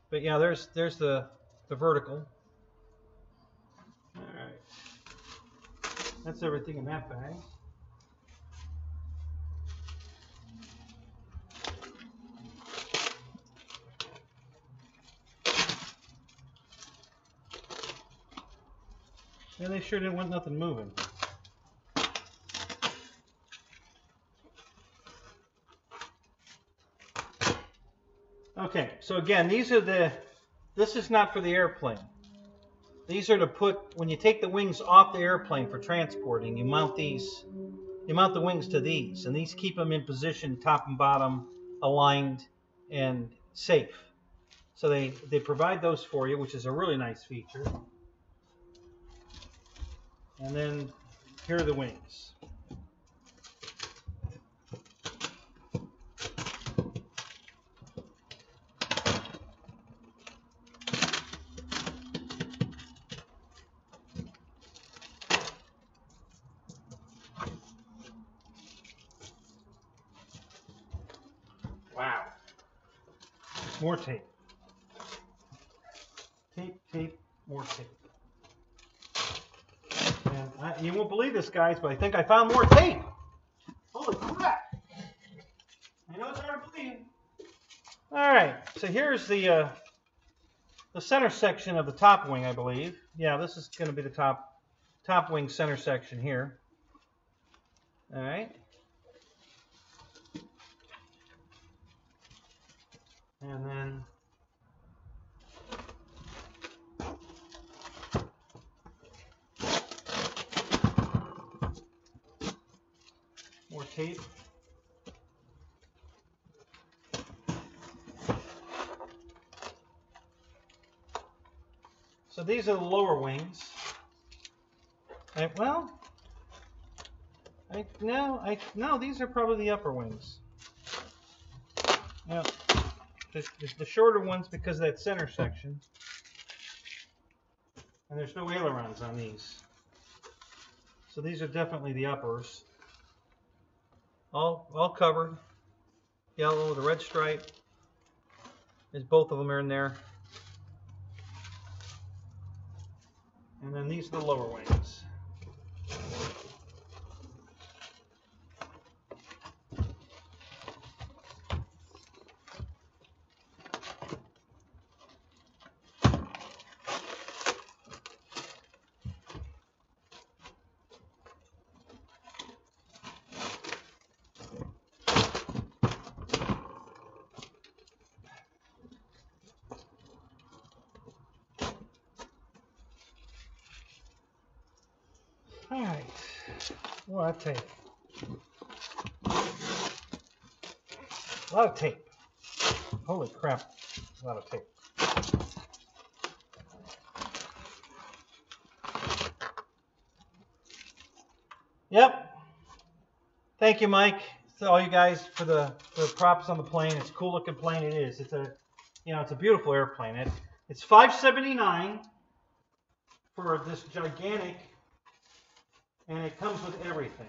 But yeah, there's the vertical. All right. That's everything in that bag. And they sure didn't want nothing moving. Okay, so again, these are this is not for the airplane. These are to put, when you take the wings off the airplane for transporting, you mount the wings to these, and these keep them in position, top and bottom, aligned and safe. So they provide those for you, which is a really nice feature. And then here are the wings. Wow. More tape. Tape, more tape. And you won't believe this, guys, but I think I found more tape. Holy crap. I know it's hard to believe. All right, so here's the center section of the top wing, I believe. Yeah, this is going to be the top wing center section here. All right. And then more tape. So these are the lower wings. No, these are probably the upper wings. Now, the shorter ones because of that center section. And there's no ailerons on these. So these are definitely the uppers. All covered. Yellow with a red stripe. There's both of them are in there. And then these are the lower wings. All right, well, I'll take a lot of tape. Holy crap, a lot of tape. Yep. Thank you, Mike. To all you guys for the props on the plane. It's a cool looking plane. It is. It's a beautiful airplane. It's $579 for this gigantic. And it comes with everything.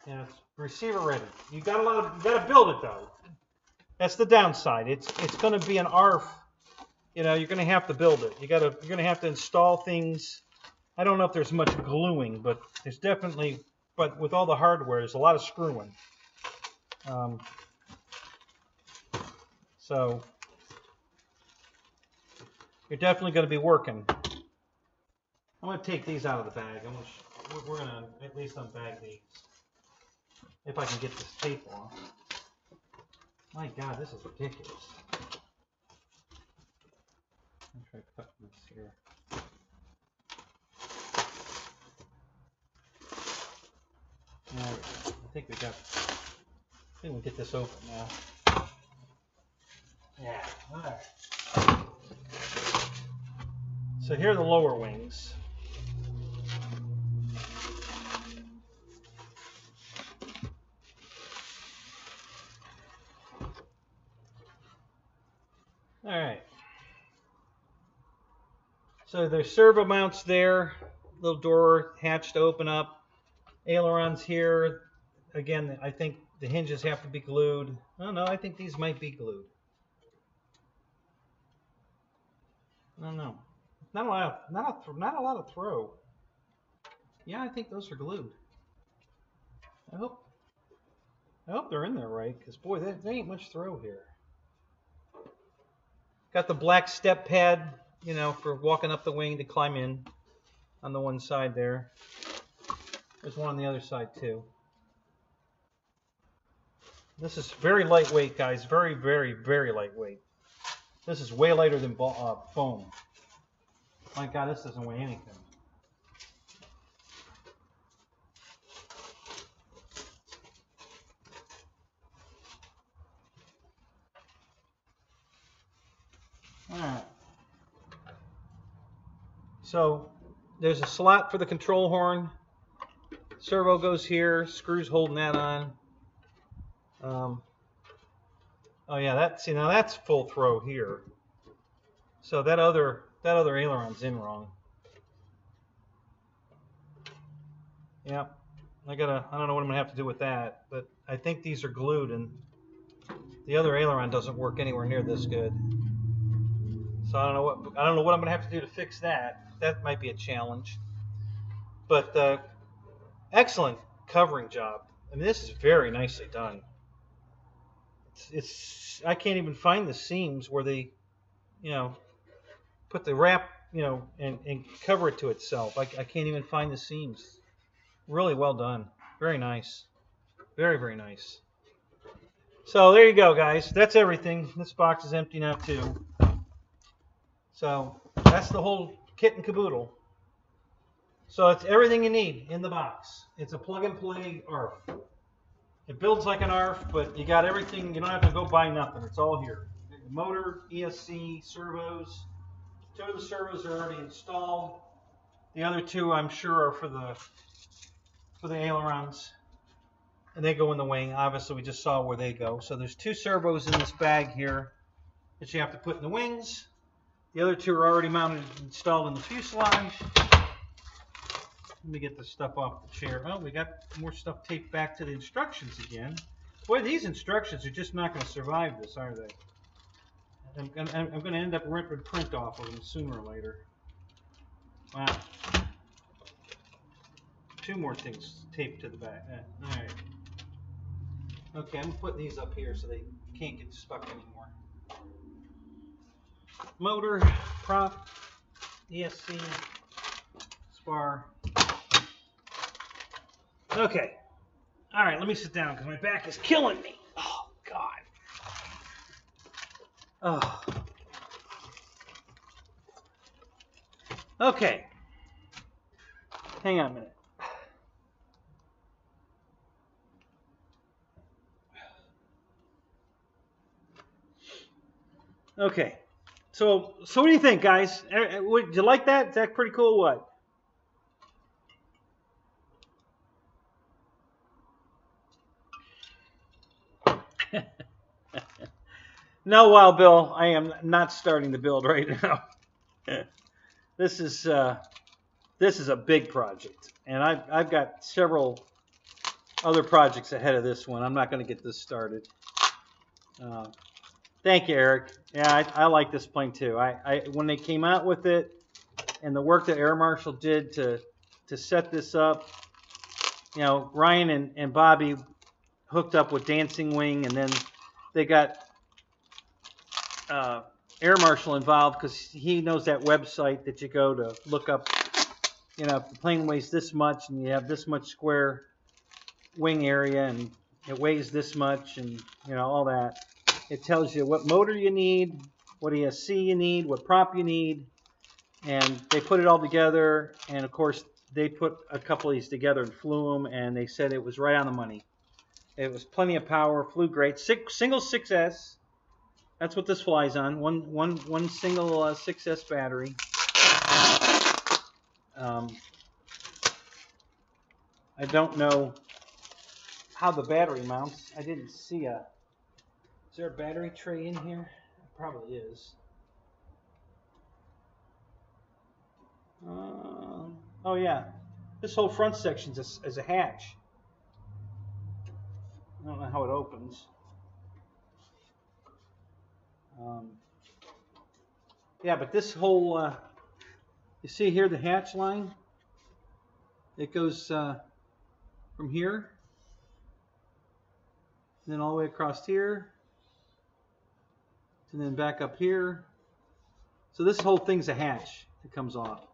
And it's receiver ready. You got to build it though. That's the downside. It's going to be an ARF. You're going to have to build it. You're going to have to install things. I don't know if there's much gluing, but there's definitely. But with all the hardware, there's a lot of screwing. So you're definitely going to be working. I'm going to take these out of the bag. We're going to at least unbag these. If I can get this tape off. My God, this is ridiculous. I'll try cutting this here. There we go. I think we'll get this open now. Yeah, all right. So here are the lower wings. All right. So there's servo mounts there. Little door hatch to open up. Ailerons here. Again, I think the hinges have to be glued. Oh no, I think these might be glued. I don't know. Not a lot of throw. Yeah, I think those are glued. I hope they're in there right, because boy, there ain't much throw here. Got the black step pad, you know, for walking up the wing to climb in on the one side there. There's one on the other side too. This is very lightweight, guys. Very, very, very lightweight. This is way lighter than foam. My God, this doesn't weigh anything. All right. So there's a slot for the control horn. Servo goes here. Screws holding that on. Oh yeah, now that's full throw here. So that other aileron's in wrong. Yeah, I don't know what I'm gonna have to do with that, but I think these are glued, and the other aileron doesn't work anywhere near this good. So I don't know what I'm gonna have to do to fix that. That might be a challenge. But excellent covering job. I mean, this is very nicely done. I can't even find the seams where they, you know, put the wrap, you know, and cover it to itself. I can't even find the seams. Really well done. Very nice. Very, very nice. So there you go, guys. That's everything. This box is empty now too. So that's the whole kit and caboodle. So it's everything you need in the box. It's a plug-and-play ARF. It builds like an ARF, but you got everything. You don't have to go buy nothing. It's all here. Motor, ESC, servos. 2 of the servos are already installed. The other 2, I'm sure, are for the ailerons, and they go in the wing. Obviously, we just saw where they go. So there's 2 servos in this bag here that you have to put in the wings. The other 2 are already mounted and installed in the fuselage. Let me get the stuff off the chair. Oh, we got more stuff taped back to the instructions again. Boy, these instructions are just not going to survive this, are they? I'm going to end up ripping print off of them sooner or later. Wow. 2 more things taped to the back. All right. Okay, I'm putting these up here so they can't get stuck anymore. Motor, prop, ESC, spar. Okay. All right, let me sit down because my back is killing me. Oh, God. Oh. Okay. Hang on a minute. Okay. So what do you think, guys? Would you like that? Is that pretty cool? What? No, Wild Bill, I am not starting the build right now. This is a big project, and I've got several other projects ahead of this one. I'm not going to get this started. Thank you, Eric. Yeah, I like this plane too. When they came out with it, and the work that Air Marshal did to set this up, you know, Ryan and Bobby hooked up with Dancing Wing, and then they got Air Marshal involved because he knows that website that you go to look up, you know, if the plane weighs this much and you have this much square wing area and it weighs this much and, you know, all that. It tells you what motor you need, what ESC you need, what prop you need, and they put it all together. And of course, they put a couple of these together and flew them, and they said it was right on the money. It was plenty of power, flew great. Single 6S. That's what this flies on. One single 6S battery. I don't know how the battery mounts. I didn't see is there a battery tray in here? Probably is. Oh yeah, this whole front section is a hatch. I don't know how it opens. Yeah, but this whole, you see here the hatch line? It goes from here, and then all the way across here, and then back up here. So this whole thing's a hatch that comes off.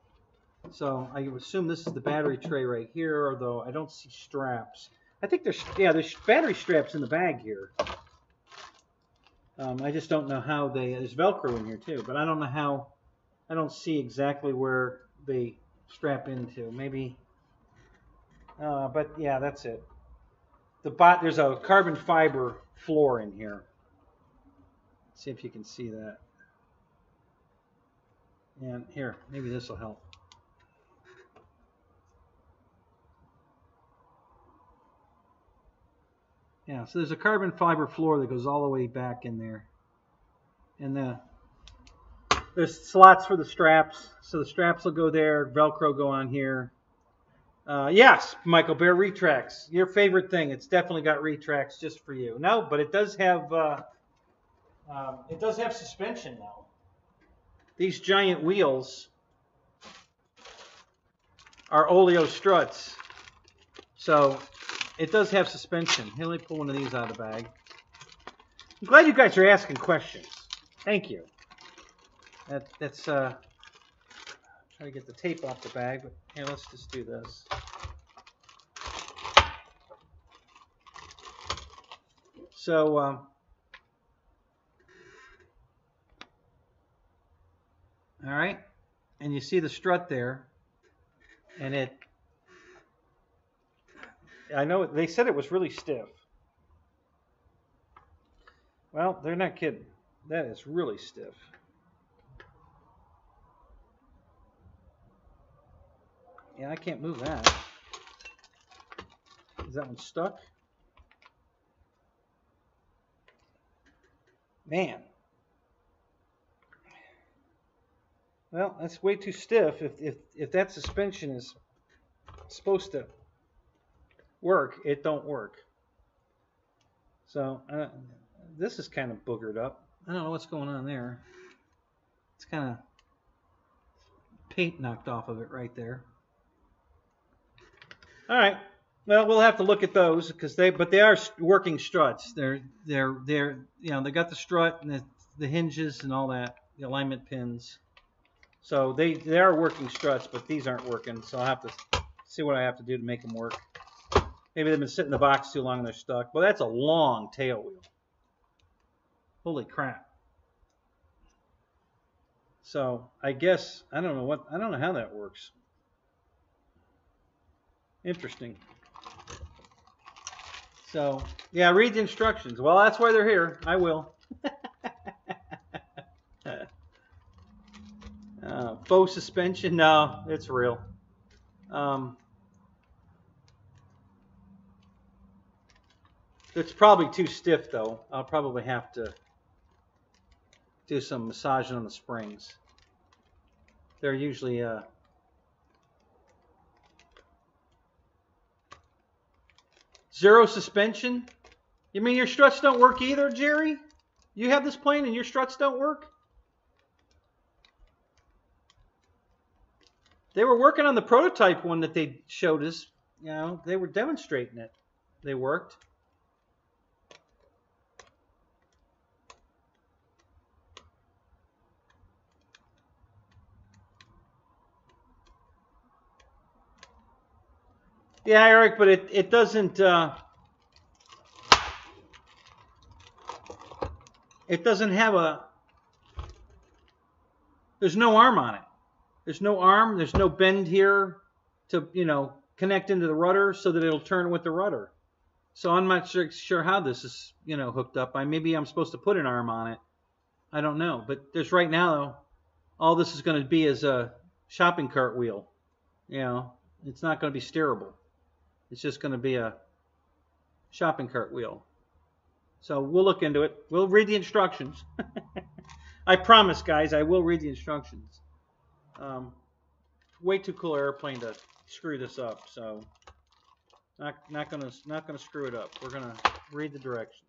So I assume this is the battery tray right here, although I don't see straps. I think there's battery straps in the bag here. I just don't know how there's Velcro in here too, but I don't know how, I don't see exactly where they strap into. Maybe, but yeah, that's it. There's a carbon fiber floor in here. Let's see if you can see that. And here, maybe this will help. Yeah, so there's a carbon fiber floor that goes all the way back in there. And there's slots for the straps. So the straps will go there, Velcro go on here. Yes, Michael Bear, retracts. Your favorite thing. It's definitely got retracts just for you. No, but it does have suspension now. These giant wheels are oleo struts. So it does have suspension. Here, let me pull one of these out of the bag. I'm glad you guys are asking questions. Thank you. That's try to get the tape off the bag, but here, let's just do this. So all right, and you see the strut there, and I know they said it was really stiff. Well, they're not kidding. That is really stiff. Yeah, I can't move that. Is that one stuck? Man. Well, that's way too stiff. If that suspension is supposed to work, it don't work. So this is kind of boogered up. I don't know what's going on there. It's kind of paint knocked off of it right there. All right. Well, we'll have to look at those because they are working struts. They're you know, they got the strut and the hinges and all that, the alignment pins. So they are working struts, but these aren't working. So I'll have to see what I have to do to make them work. Maybe they've been sitting in the box too long and they're stuck. Well, that's a long tail wheel. Holy crap. So I guess I don't know how that works. Interesting. So yeah, read the instructions. Well, that's why they're here. I will. Faux suspension? No, it's real. It's probably too stiff though. I'll probably have to do some massaging on the springs. They're usually zero suspension? You mean your struts don't work either, Jerry? You have this plane and your struts don't work? They were working on the prototype one that they showed us. You know, they were demonstrating it. They worked. Yeah, Eric, but it doesn't have there's no arm on it. There's no arm, there's no bend here to, you know, connect into the rudder so that it'll turn with the rudder. So I'm not sure how this is, you know, hooked up. Maybe I'm supposed to put an arm on it. I don't know, but there's right now all this is going to be is a shopping cart wheel. You know, it's not going to be steerable. It's just going to be a shopping cart wheel. So we'll look into it. We'll read the instructions. I promise, guys, I will read the instructions. Way too cool airplane to screw this up, so not gonna screw it up. We're gonna read the directions.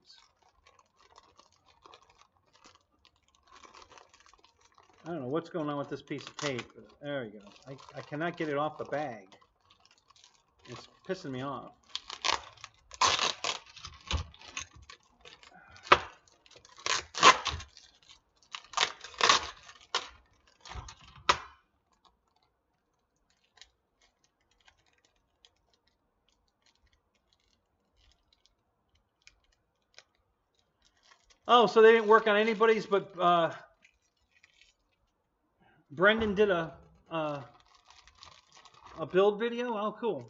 I don't know what's going on with this piece of tape. There we go. I cannot get it off the bag. It's pissing me off. Oh, so they didn't work on anybody's, but Brendan did a build video. Oh, cool.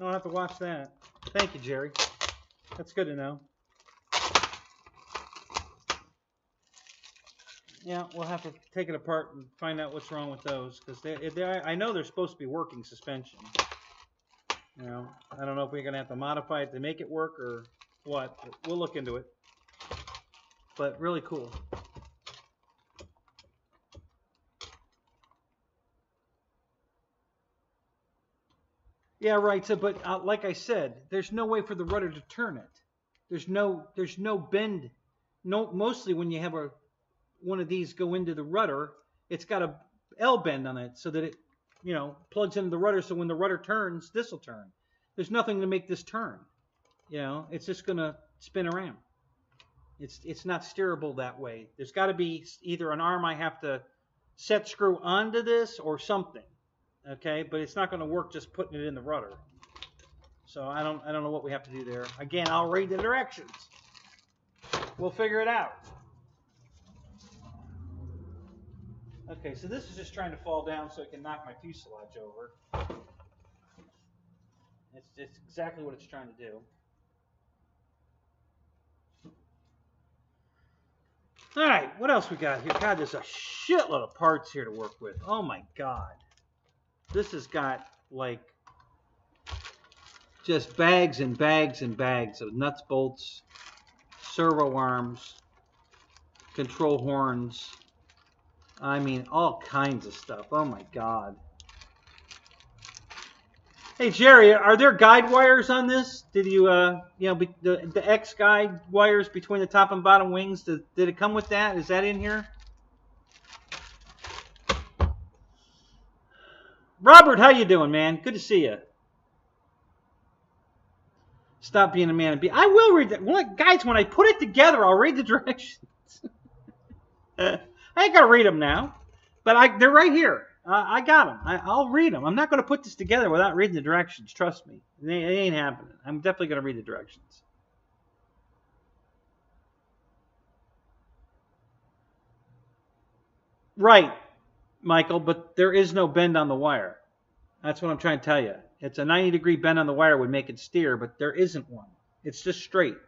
I'll have to watch that. Thank you, Jerry. That's good to know. Yeah, we'll have to take it apart and find out what's wrong with those, because I know they're supposed to be working suspension. You know, I don't know if we're going to have to modify it to make it work or what. But we'll look into it. But really cool. Yeah, right. So, but like I said, there's no way for the rudder to turn it. There's no bend. No, mostly when you have one of these go into the rudder, it's got a L bend on it so that it, you know, plugs into the rudder. So when the rudder turns, this will turn. There's nothing to make this turn. You know, it's just gonna spin around. It's not steerable that way. There's got to be either an arm I have to set screw onto this or something. Okay, but it's not going to work just putting it in the rudder. So I don't know what we have to do there. Again, I'll read the directions. We'll figure it out. Okay, so this is just trying to fall down so it can knock my fuselage over. It's exactly what it's trying to do. All right, what else we got here? God, there's a shitload of parts here to work with. Oh my God. This has got like just bags and bags and bags of nuts, bolts, servo arms, control horns. I mean, all kinds of stuff. Oh my God. Hey Jerry, are there guide wires on this? Did you, you know, the X guide wires between the top and bottom wings? Did it come with that? Is that in here? Robert, how you doing, man? Good to see you. Stop being a man and be. I will read that. Well, guys, when I put it together, I'll read the directions. I ain't gonna read them now, but they're right here. I got them. I'll read them. I'm not going to put this together without reading the directions. Trust me. It ain't happening. I'm definitely going to read the directions. Right, Michael, but there is no bend on the wire. That's what I'm trying to tell you. It's a 90-degree bend on the wire would make it steer, but there isn't one. It's just straight.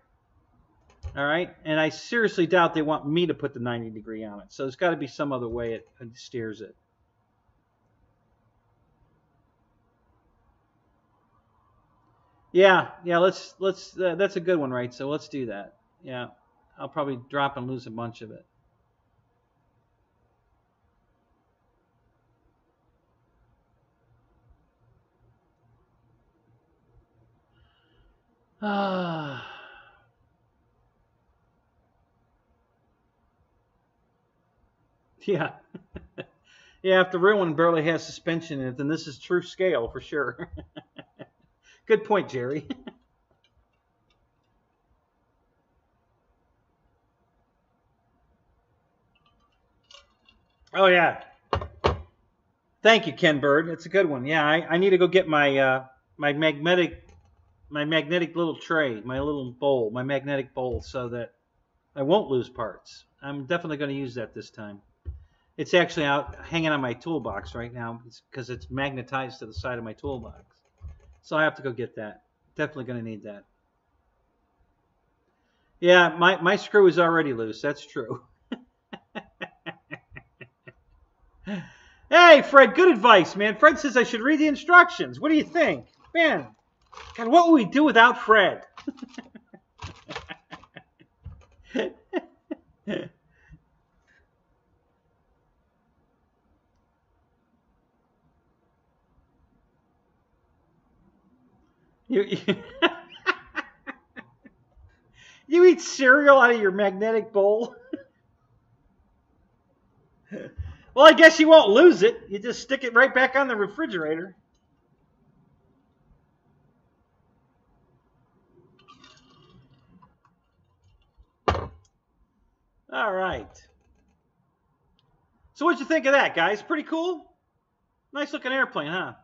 All right? And I seriously doubt they want me to put the 90-degree on it. So there's got to be some other way it steers it. Yeah, let's that's a good one, right? So let's do that. Yeah, I'll probably drop and lose a bunch of it. Yeah. Yeah, if the real one barely has suspension in it, then this is true scale for sure. Good point, Jerry. Oh, yeah. Thank you, Ken Bird. It's a good one. Yeah, I need to go get my my magnetic little tray, my little bowl, my magnetic bowl, so that I won't lose parts. I'm definitely going to use that this time. It's actually out hanging on my toolbox right now because it's magnetized to the side of my toolbox. So I have to go get that. Definitely going to need that. Yeah, my screw is already loose. That's true. Hey, Fred, good advice, man. Fred says I should read the instructions. What do you think? Man, God, what would we do without Fred? you you eat cereal out of your magnetic bowl? Well, I guess you won't lose it. You just stick it right back on the refrigerator. All right. So what'd you think of that, guys? Pretty cool? Nice looking airplane, huh?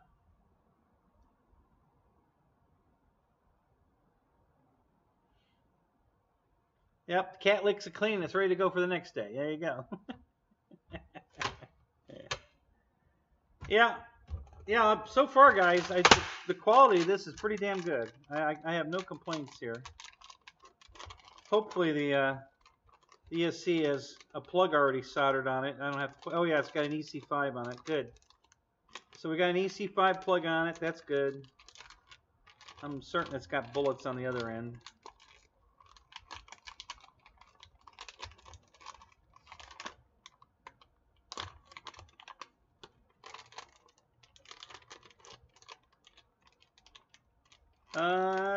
Yep, the cat licks it clean. It's ready to go for the next day. There you go. Yeah. So far, guys, the quality of this is pretty damn good. I have no complaints here. Hopefully the ESC has a plug already soldered on it. I don't have to. Oh yeah, it's got an EC5 on it. Good. So we got an EC5 plug on it. That's good. I'm certain it's got bullets on the other end.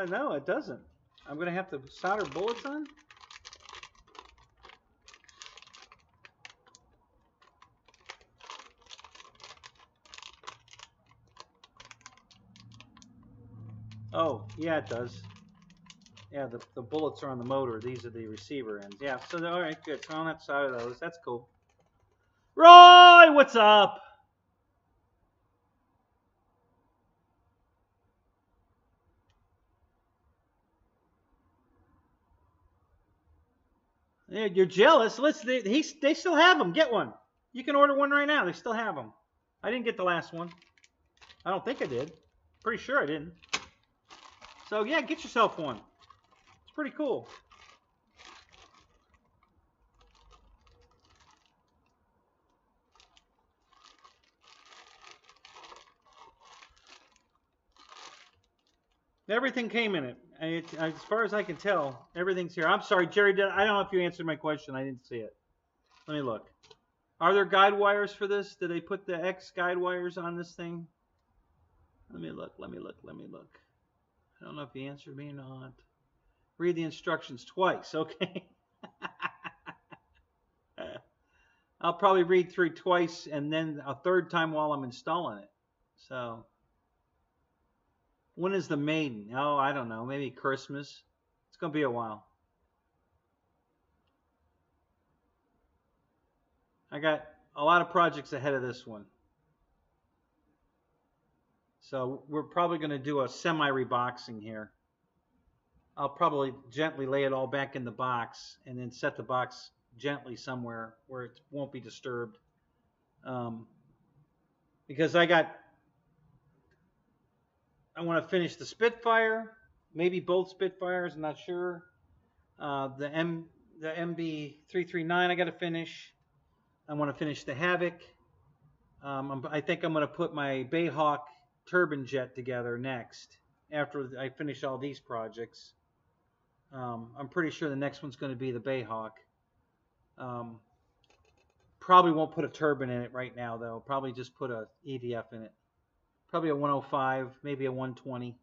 No, it doesn't. I'm going to have to solder bullets on? Oh, yeah, it does. Yeah, the bullets are on the motor. These are the receiver ends. Yeah, so all right, good. So I don't have to solder those. That's cool. Roy, what's up? Yeah, you're jealous. They still have them. Get one. You can order one right now. They still have them. I didn't get the last one. I don't think I did. Pretty sure I didn't. So yeah, get yourself one. It's pretty cool. Everything came in it. As far as I can tell, everything's here. I'm sorry, Jerry. I don't know if you answered my question. I didn't see it. Let me look. Are there guide wires for this? Did they put the X guide wires on this thing? Let me look. I don't know if you answered me or not. Read the instructions twice. Okay. I'll probably read through twice and then a third time while I'm installing it. So, when is the maiden? Oh, I don't know. Maybe Christmas. It's going to be a while. I got a lot of projects ahead of this one. So we're probably going to do a semi-reboxing here. I'll probably gently lay it all back in the box and then set the box gently somewhere where it won't be disturbed. Because I want to finish the Spitfire, maybe both Spitfires, I'm not sure. The MB339 I got to finish. I want to finish the Havoc. I think I'm going to put my Bayhawk turbine jet together next after I finish all these projects. I'm pretty sure the next one's going to be the Bayhawk. Probably won't put a turbine in it right now though. Probably just put a EDF in it. Probably a 105, maybe a 120.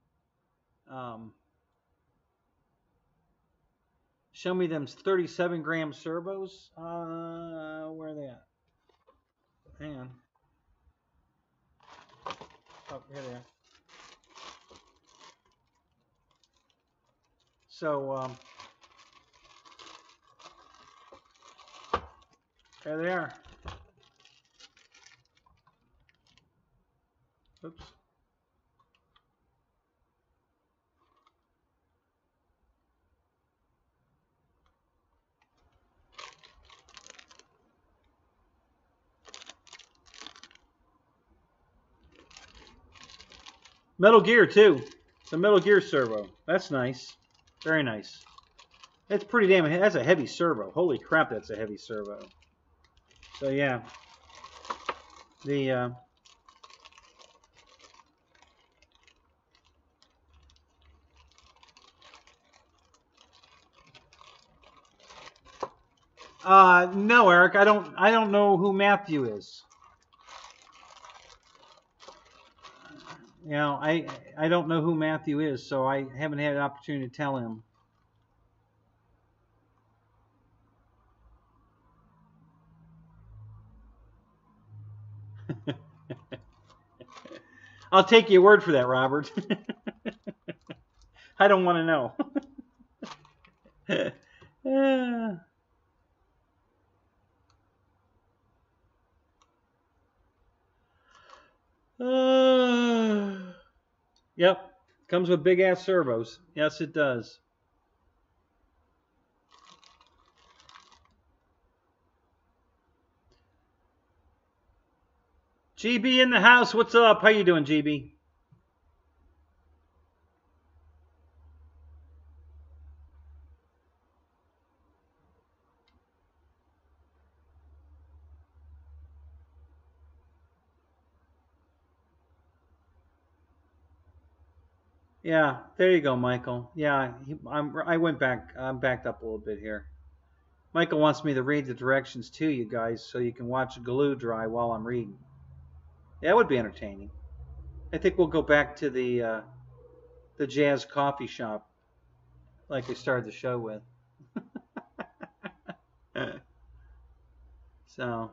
Show me them 37-gram servos. Where are they at? Hang on. Oh, here they are. So, there they are. Oops. Metal Gear too. It's a Metal Gear servo. That's nice. Very nice. It's pretty damn. That's a heavy servo. Holy crap, that's a heavy servo. So yeah, the No, Eric, I don't know who Matthew is. You know, I don't know who Matthew is, so I haven't had an opportunity to tell him. I'll take your word for that, Robert. I don't want to know. Yep, comes with big ass servos. Yes, it does. GB in the house. What's up? How you doing, GB? Yeah, there you go, Michael. Yeah, I went back. I'm backed up a little bit here. Michael wants me to read the directions to you guys so you can watch glue dry while I'm reading. That would be entertaining. I think we'll go back to the jazz coffee shop like we started the show with. So,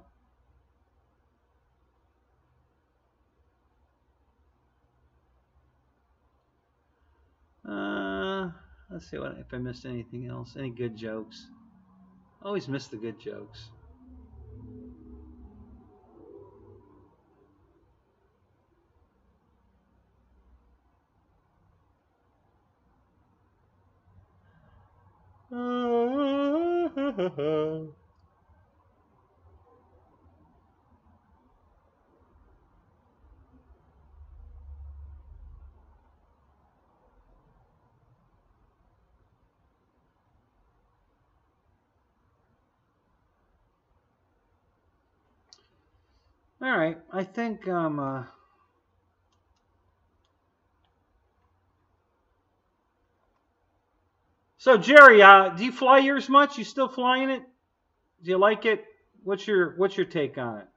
let's see if I missed anything else. Any good jokes? Always miss the good jokes. All right, I think So Jerry, do you fly yours much? You still flying it? Do you like it? What's your take on it?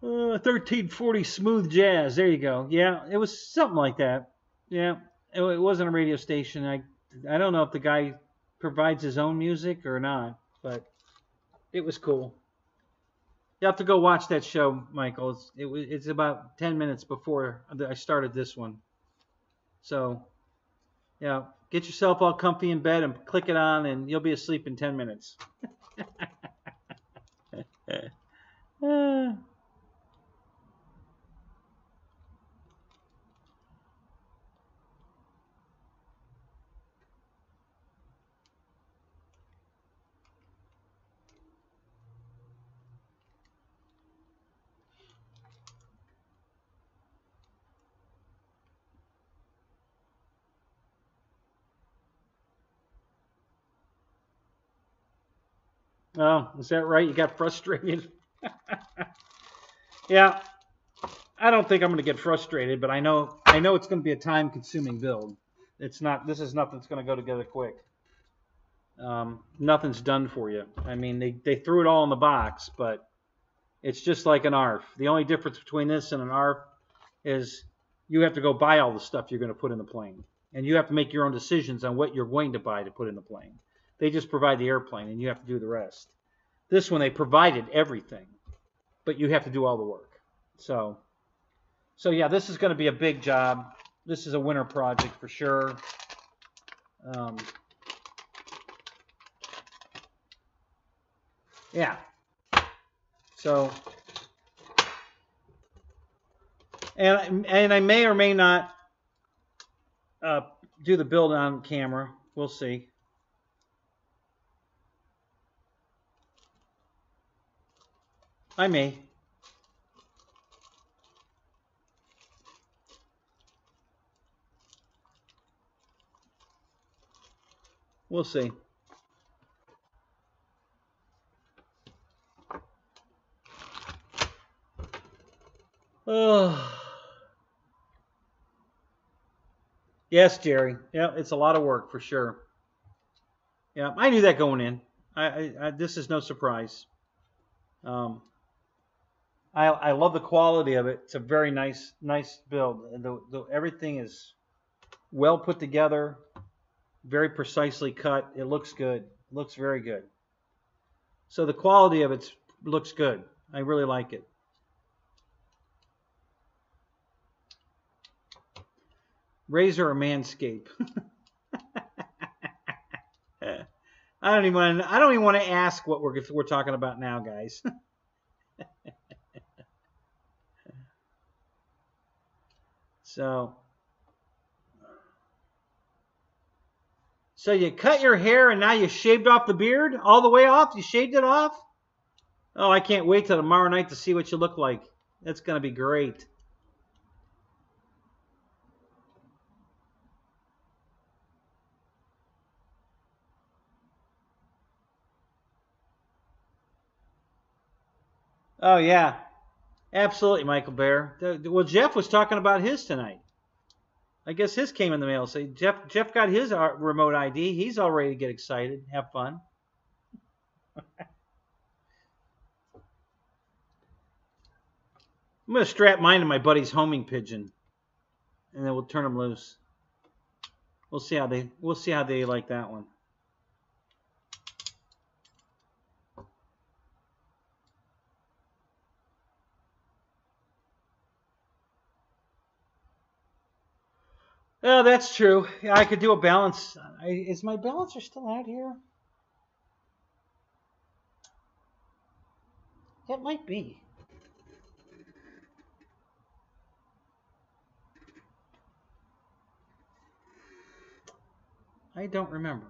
1340 smooth jazz. There you go. Yeah, it was something like that. Yeah, it wasn't a radio station. I don't know if the guy provides his own music or not, but it was cool. You have to go watch that show, Michael. It's about 10 minutes before I started this one. So, yeah, get yourself all comfy in bed and click it on, and you'll be asleep in 10 minutes. Oh, is that right? You got frustrated? Yeah, I don't think I'm going to get frustrated, but I know it's going to be a time-consuming build. It's not. This is nothing that's going to go together quick. Nothing's done for you. I mean, they threw it all in the box, but it's just like an ARF. The only difference between this and an ARF is you have to go buy all the stuff you're going to put in the plane, and you have to make your own decisions on what you're going to buy to put in the plane. They just provide the airplane, and you have to do the rest. This one, they provided everything, but you have to do all the work. So yeah, this is going to be a big job. This is a winter project for sure. Yeah. So, and I may or may not do the build on camera. We'll see. I may. We'll see. Yes, Jerry. Yeah, it's a lot of work for sure. Yeah, I knew that going in. This is no surprise. Um, I love the quality of it. It's a very nice build. Everything is well put together, very precisely cut. It looks good. It looks very good. So the quality of it looks good. I really like it. Razor or Manscape? I don't even want to ask what we're talking about now, guys. So you cut your hair and now you shaved off the beard all the way off? You shaved it off? Oh, I can't wait till tomorrow night to see what you look like. That's going to be great. Oh, yeah. Absolutely, Michael Bear. Well, Jeff was talking about his tonight. I guess his came in the mail. So Jeff got his remote ID. He's all ready to get excited, have fun. I'm going to strap mine to my buddy's homing pigeon, and then we'll turn them loose. We'll see how they like that one. Oh, that's true. Yeah, I could do a balance. Is my balancer still out here? It might be. I don't remember.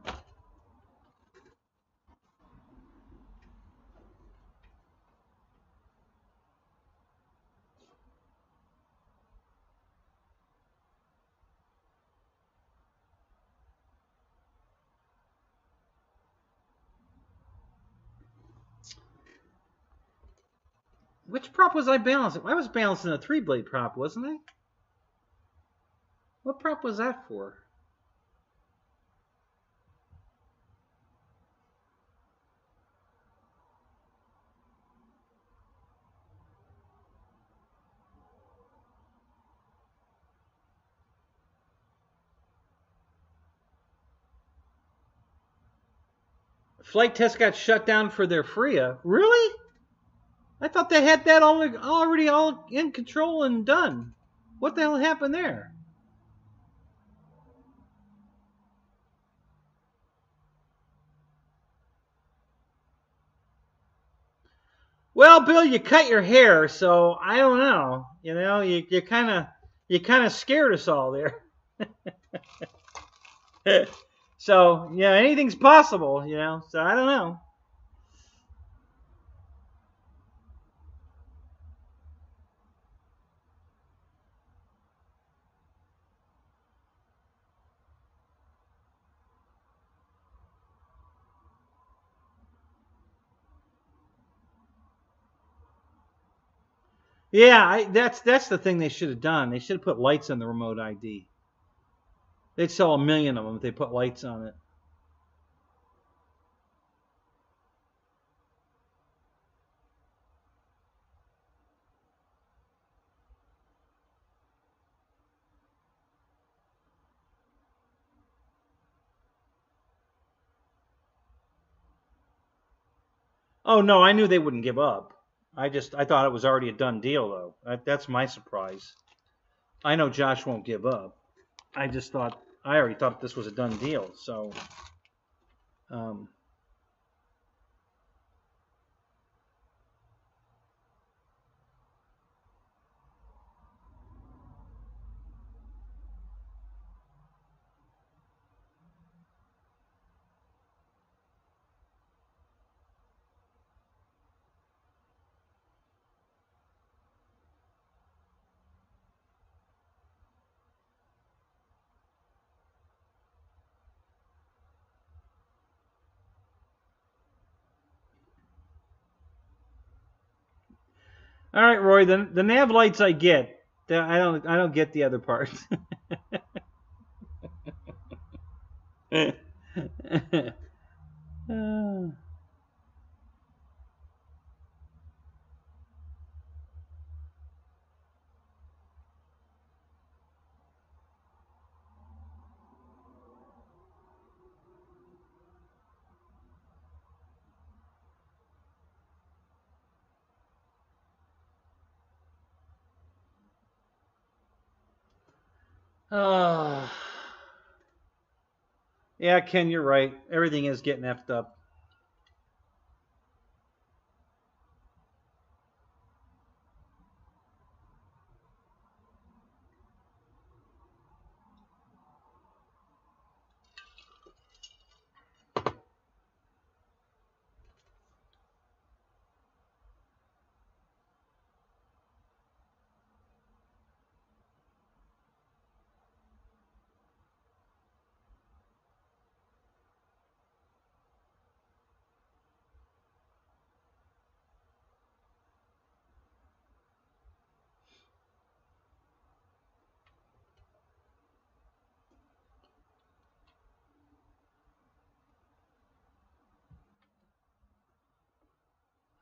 Which prop was I balancing? I was balancing a 3-blade prop, wasn't I? What prop was that for? Flight test got shut down for their FRIA. Really? I thought they had that already all in control and done. What the hell happened there? Well, Bill, you cut your hair, so I don't know. You know, you kind of scared us all there. So yeah, anything's possible, you know. So I don't know. Yeah, that's the thing they should have done. They should have put lights on the remote ID. They'd sell 1 million of them if they put lights on it. Oh no, I knew they wouldn't give up. I thought it was already a done deal though. That's my surprise. I know Josh won't give up. I already thought this was a done deal. So, all right, Roy. The nav lights I get. I don't get the other parts. Yeah, Ken, you're right. Everything is getting effed up.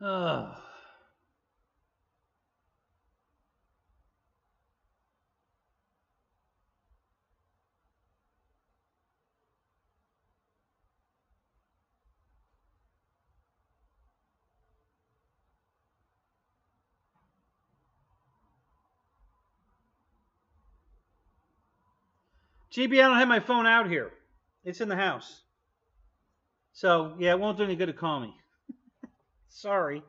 Oh. GB, I don't have my phone out here. It's in the house. So, yeah, it won't do any good to call me. Sorry.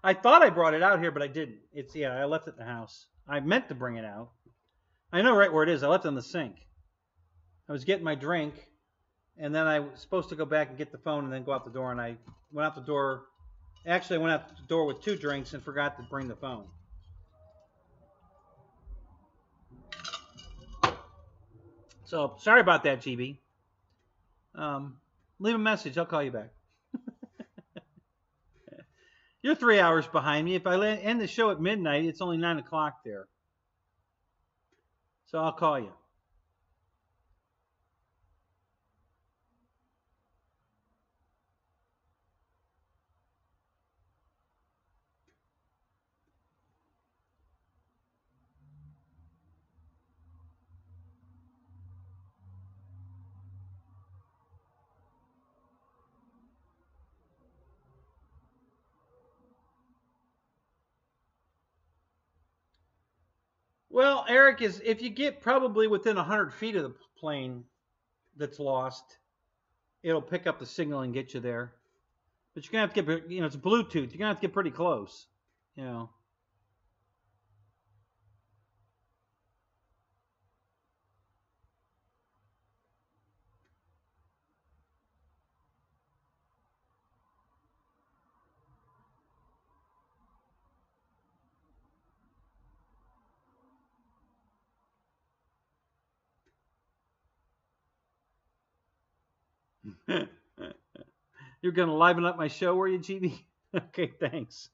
I thought I brought it out here, but I didn't. I left it in the house. I meant to bring it out. I know right where it is. I left it in the sink. I was getting my drink, and then I was supposed to go back and get the phone and then go out the door, and I went out the door. Actually, I went out the door with 2 drinks and forgot to bring the phone. So, sorry about that, GB. Leave a message. I'll call you back. You're 3 hours behind me. If I end the show at midnight, it's only 9 o'clock there. So I'll call you. Well, Eric, if you get probably within 100 feet of the plane that's lost, it'll pick up the signal and get you there. But you're gonna have to get, it's Bluetooth. You're gonna have to get pretty close, you know. You're gonna liven up my show, were you, GB? Okay, thanks.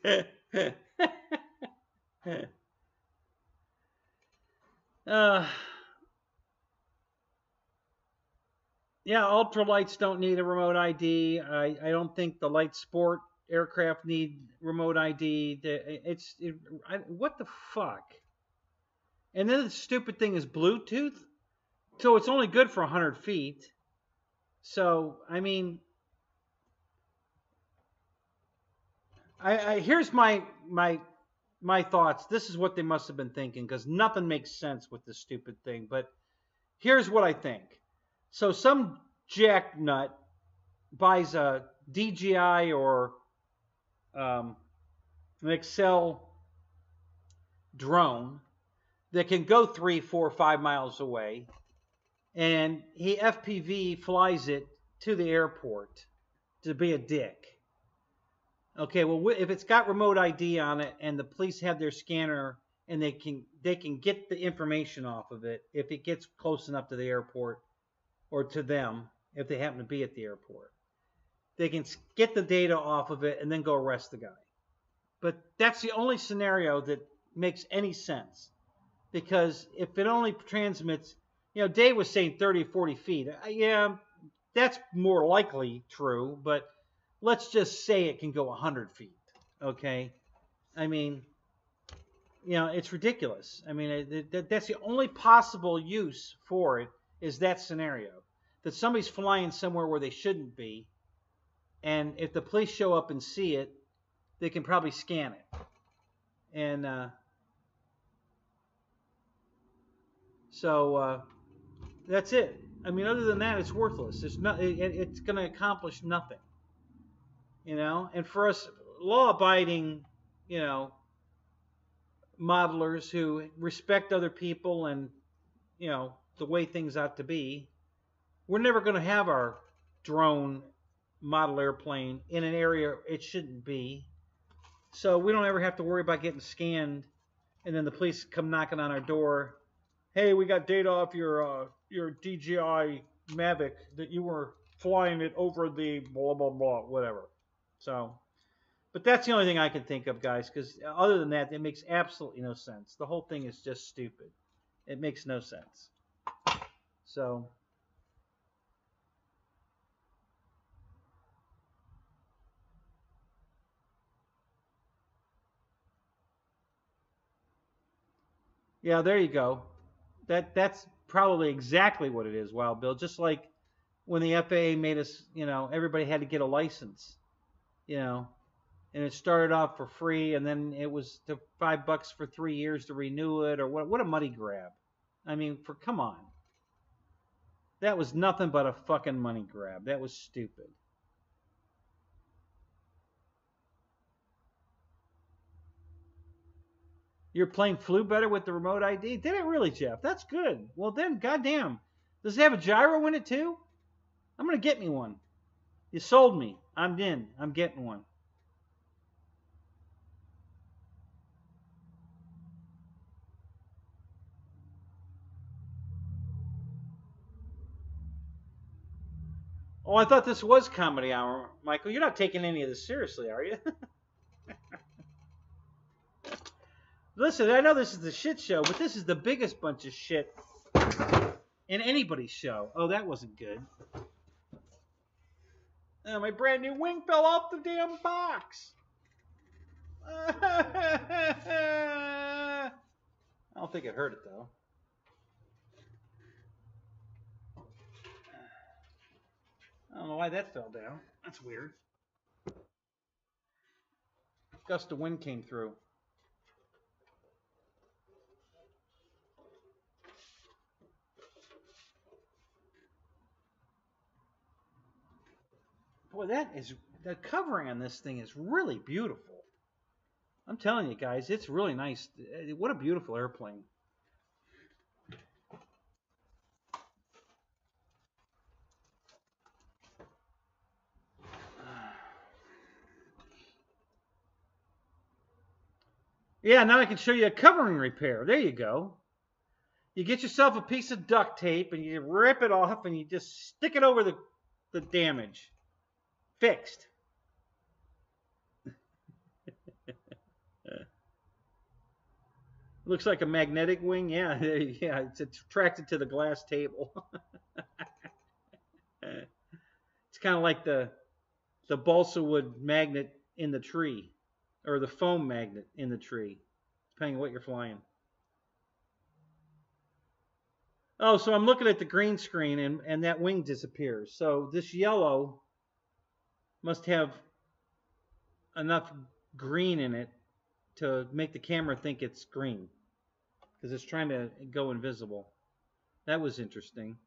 Yeah, ultralights don't need a remote ID. I don't think the light sport aircraft need remote ID. What the fuck? And then the stupid thing is Bluetooth. So it's only good for 100 feet. So, I mean, here's my thoughts. This is what they must have been thinking, because nothing makes sense with this stupid thing. But here's what I think. So some jacknut buys a DJI or an Excel drone that can go 3, 4, 5 miles away, and he FPV flies it to the airport to be a dick. Okay, well, if it's got remote ID on it and the police have their scanner and they can get the information off of it if it gets close enough to the airport or to them if they happen to be at the airport. They can get the data off of it and then go arrest the guy. But that's the only scenario that makes any sense. Because if it only transmits You know, Dave was saying 30, 40 feet. Yeah, that's more likely true, but let's just say it can go 100 feet. Okay? I mean, you know, it's ridiculous. I mean, that's the only possible use for it is that scenario. That somebody's flying somewhere where they shouldn't be, and if the police show up and see it, they can probably scan it. And so that's it. I mean, other than that, it's worthless. It's not. It's going to accomplish nothing. You know, and for us law-abiding, you know, modelers who respect other people and, you know, the way things ought to be, we're never going to have our drone model airplane in an area it shouldn't be. So we don't ever have to worry about getting scanned and then the police come knocking on our door. Hey, we got data off your DJI Mavic that you were flying it over the blah, blah, blah, whatever. So, but that's the only thing I can think of, guys, because other than that, it makes absolutely no sense. The whole thing is just stupid. It makes no sense. So, yeah, there you go. That's probably exactly what it is, Wild Bill. Just like when the FAA made us, you know, everybody had to get a license, you know, and it started off for free, and then it was $5 for 3 years to renew it, or what a money grab. I mean, come on. That was nothing but a fucking money grab. That was stupid. Your plane flew better with the remote ID? Did it really, Jeff? That's good. Well then, goddamn. Does it have a gyro in it too? I'm going to get me one. You sold me. I'm in. I'm getting one. Oh, I thought this was Comedy Hour, Michael. You're not taking any of this seriously, are you? Listen, I know this is the shit show, but this is the biggest bunch of shit in anybody's show. Oh, that wasn't good. Oh, my brand new wing fell off the damn box. I don't think it hurt it, though. I don't know why that fell down. That's weird. Gust of wind came through. Boy, the covering on this thing is really beautiful. I'm telling you guys, it's really nice. What a beautiful airplane. Yeah, now I can show you a covering repair. There you go. You get yourself a piece of duct tape and you rip it off and you just stick it over the damage. Fixed. Looks like a magnetic wing. Yeah, yeah, it's attracted to the glass table. It's kind of like the balsa wood magnet in the tree, or the foam magnet in the tree, depending on what you're flying. Oh, so I'm looking at the green screen and that wing disappears. So this yellow must have enough green in it to make the camera think it's green, because it's trying to go invisible. That was interesting.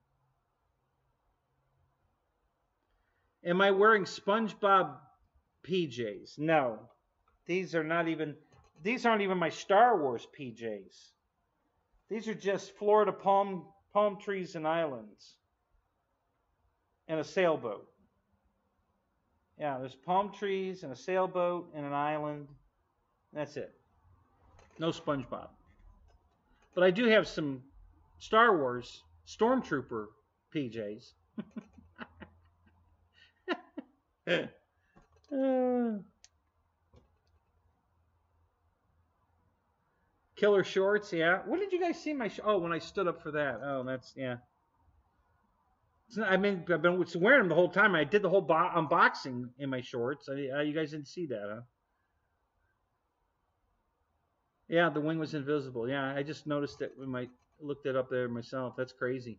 Am I wearing SpongeBob PJs? No. These aren't even my Star Wars PJs. These are just Florida palm trees and islands and a sailboat. Yeah, there's palm trees and a sailboat and an island. That's it. No SpongeBob. But I do have some Star Wars Stormtrooper PJs. Killer shorts, yeah. When did you guys see my? Oh, when I stood up for that. Oh, that's yeah. I mean, I've been wearing them the whole time. I did the whole unboxing in my shorts. You guys didn't see that, huh? Yeah, the wing was invisible. Yeah, I just noticed it when I looked it up there myself. That's crazy.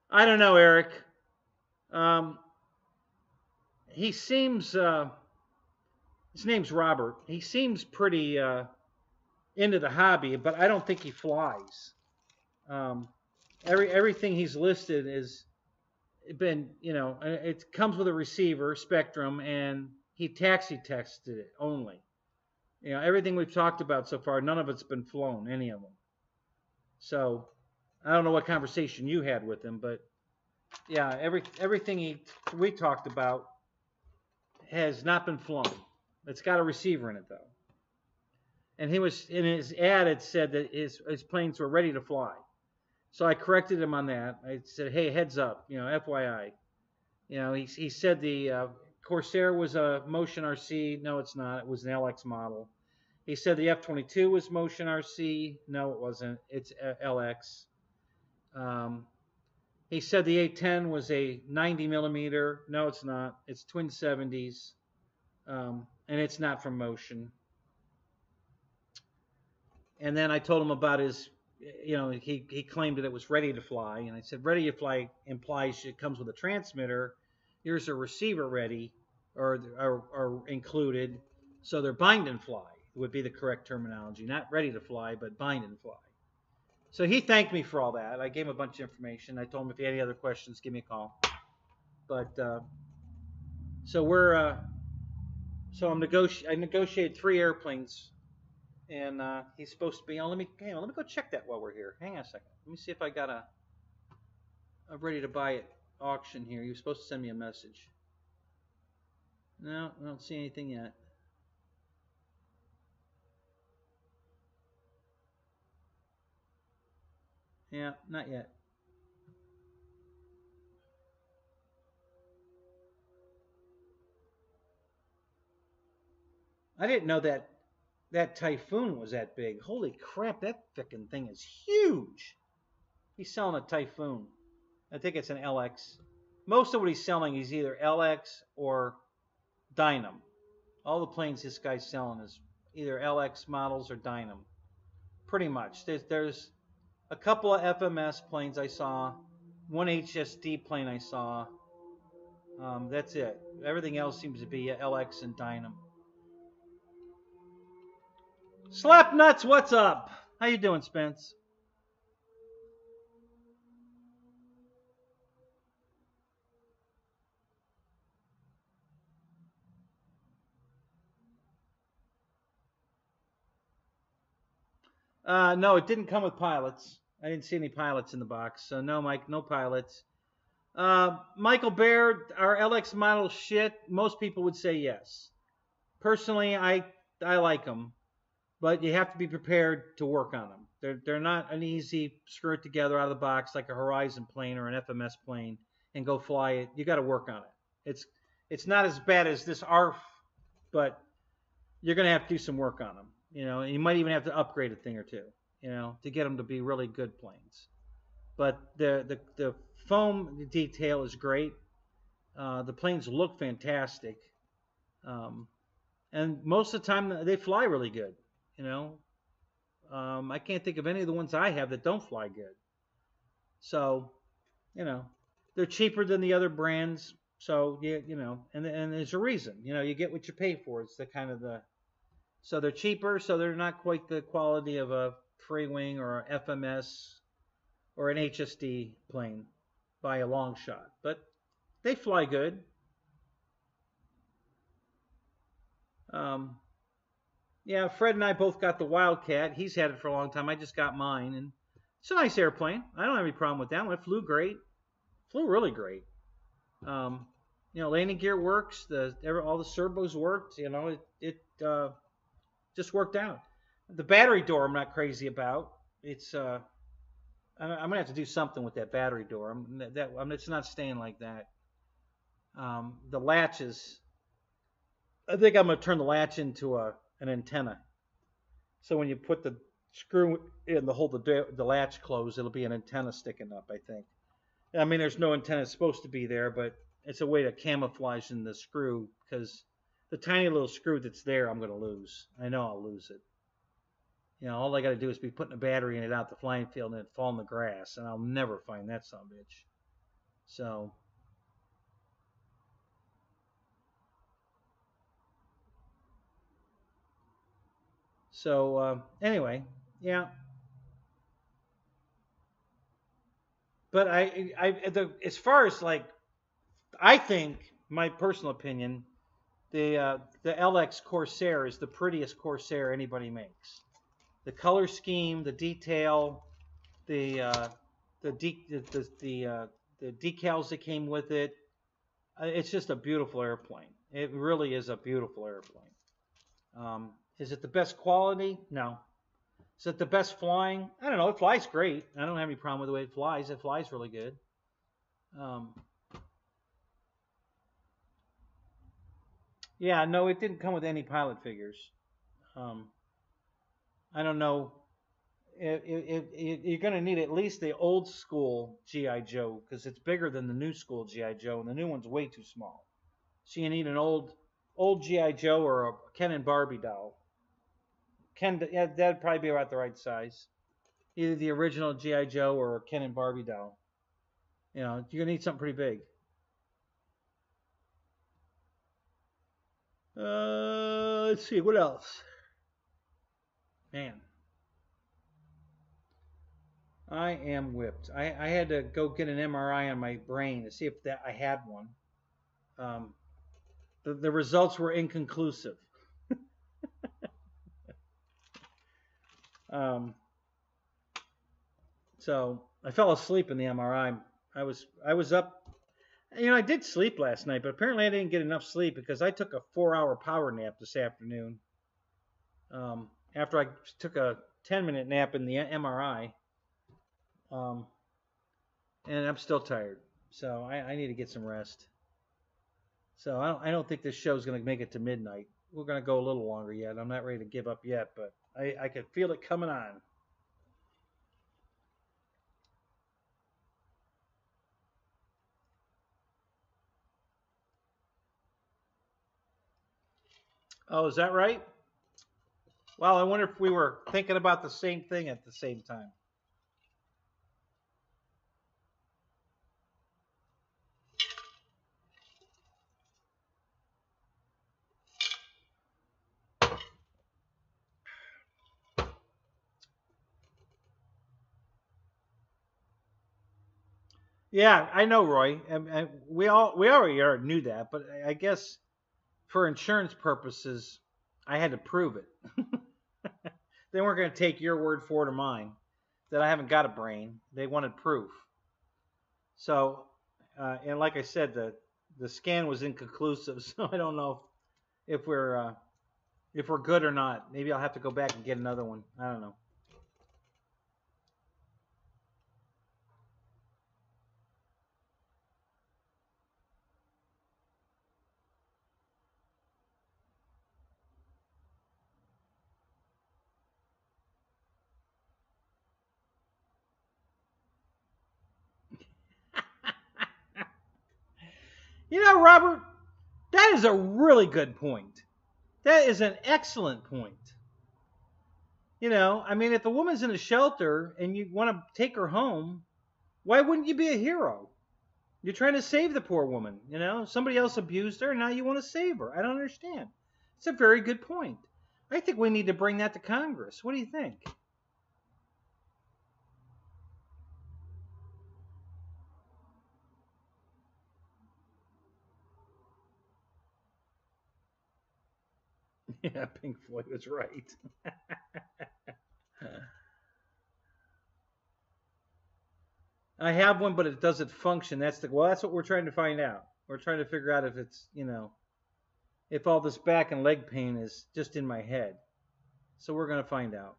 I don't know, Eric. Um, he seems. His name's Robert. He seems pretty into the hobby, but I don't think he flies. Um, everything he's listed is been, it comes with a receiver, Spectrum, and he taxi tested it only. Everything we've talked about so far, none of it's been flown, any of them. So I don't know what conversation you had with him, but yeah, everything we talked about has not been flown. It's got a receiver in it though. And he was in his ad. It said that his planes were ready to fly. So I corrected him on that. I said, "Hey, heads up, FYI." He said the Corsair was a Motion RC. No, it's not. It was an LX model. He said the F-22 was Motion RC. No, it wasn't. It's LX. He said the A-10 was a 90 millimeter. No, it's not. It's twin 70s, and it's not from Motion. And then I told him about his, he claimed that it was ready to fly. And I said, ready to fly implies it comes with a transmitter. Here's a receiver ready or included. So they're bind and fly would be the correct terminology. Not ready to fly, but bind and fly. So he thanked me for all that. I gave him a bunch of information. I told him if he had any other questions, give me a call. But so we're so I negotiated 3 airplanes. And he's supposed to be on. Let me go check that while we're here. Hang on a second. Let me see if I got a ready to buy it auction here. He was supposed to send me a message. No, I don't see anything yet. Yeah, not yet. I didn't know that Typhoon was that big. Holy crap, that frickin' thing is huge. He's selling a Typhoon. I think it's an LX. Most of what he's selling is either LX or Dynam. All the planes this guy's selling is either LX models or Dynam. Pretty much. There's a couple of FMS planes I saw. One HSD plane I saw. That's it. Everything else seems to be LX and Dynam. Slap Nuts, what's up? How you doing, Spence? No, it didn't come with pilots. I didn't see any pilots in the box. So no, Mike, no pilots. Michael Baird, our LX model shit. Most people would say yes. Personally, I like them, but you have to be prepared to work on them. They're not an easy screw it together out of the box like a Horizon plane or an FMS plane and go fly it. You got to work on it. It's not as bad as this ARF, but you're gonna have to do some work on them. You might even have to upgrade a thing or two, to get them to be really good planes. But the foam detail is great. The planes look fantastic, and most of the time they fly really good. I can't think of any of the ones I have that don't fly good. So, they're cheaper than the other brands. So and there's a reason. You get what you pay for. It's the kind of the. So they're cheaper, so they're not quite the quality of a free wing or a FMS or an HSD plane by a long shot. But they fly good. Yeah, Fred and I both got the Wildcat. He's had it for a long time. I just got mine, and it's a nice airplane. I don't have any problem with that one. It flew great. Flew really great. Landing gear works. All the servos worked. It just worked out. The battery door I'm not crazy about. It's I'm gonna have to do something with that battery door. It's not staying like that. the latches. I think I'm going to turn the latch into an antenna. So when you put the screw in to hold the latch closed, it'll be an antenna sticking up, I think. I mean, there's no antenna supposed to be there, but it's a way to camouflage in the screw because the tiny little screw that's there, I'm going to lose. I know I'll lose it. You know, all I got to do is be putting a battery in it out the flying field and it fall in the grass, and I'll never find that son of a bitch. Anyway, yeah. But as far as like, I think my personal opinion, the LX Corsair is the prettiest Corsair anybody makes. The color scheme, the detail, the decals that came with it. It's just a beautiful airplane. It really is a beautiful airplane. Is it the best quality? No. Is it the best flying? I don't know. It flies great. I don't have any problem with the way it flies. It flies really good. Yeah, no, it didn't come with any pilot figures. I don't know. You're going to need at least the old school G.I. Joe because it's bigger than the new school G.I. Joe, and the new one's way too small. So you need an old G.I. Joe or a Ken and Barbie doll. Yeah, that'd probably be about the right size. Either the original G.I. Joe or a Ken and Barbie doll. You know, you're gonna need something pretty big. Let's see, what else? Man, I am whipped. I had to go get an MRI on my brain to see if I had one. The results were inconclusive. So I fell asleep in the MRI. I was up. You know, I did sleep last night, but apparently I didn't get enough sleep because I took a 4-hour power nap this afternoon. After I took a 10-minute nap in the MRI, and I'm still tired. So I need to get some rest. So I don't think this show's going to make it to midnight. We're going to go a little longer yet. I'm not ready to give up yet, but I could feel it coming on. Oh, is that right? Well, I wonder if we were thinking about the same thing at the same time. Yeah, I know, Roy. And we already knew that, but I guess for insurance purposes, I had to prove it. They weren't going to take your word for it or mine that I haven't got a brain. They wanted proof. So, and like I said, the scan was inconclusive, so I don't know if we're good or not. Maybe I'll have to go back and get another one. I don't know. You know, Robert, that is a really good point. That is an excellent point. You know, I mean, if a woman's in a shelter and you want to take her home, why wouldn't you be a hero? You're trying to save the poor woman. You know, somebody else abused her, and now you want to save her. I don't understand. It's a very good point. I think we need to bring that to Congress. What do you think? Yeah, Pink Floyd was right. I have one, but it doesn't function. That's what we're trying to find out. We're trying to figure out if it's, if all this back and leg pain is just in my head. So we're going to find out.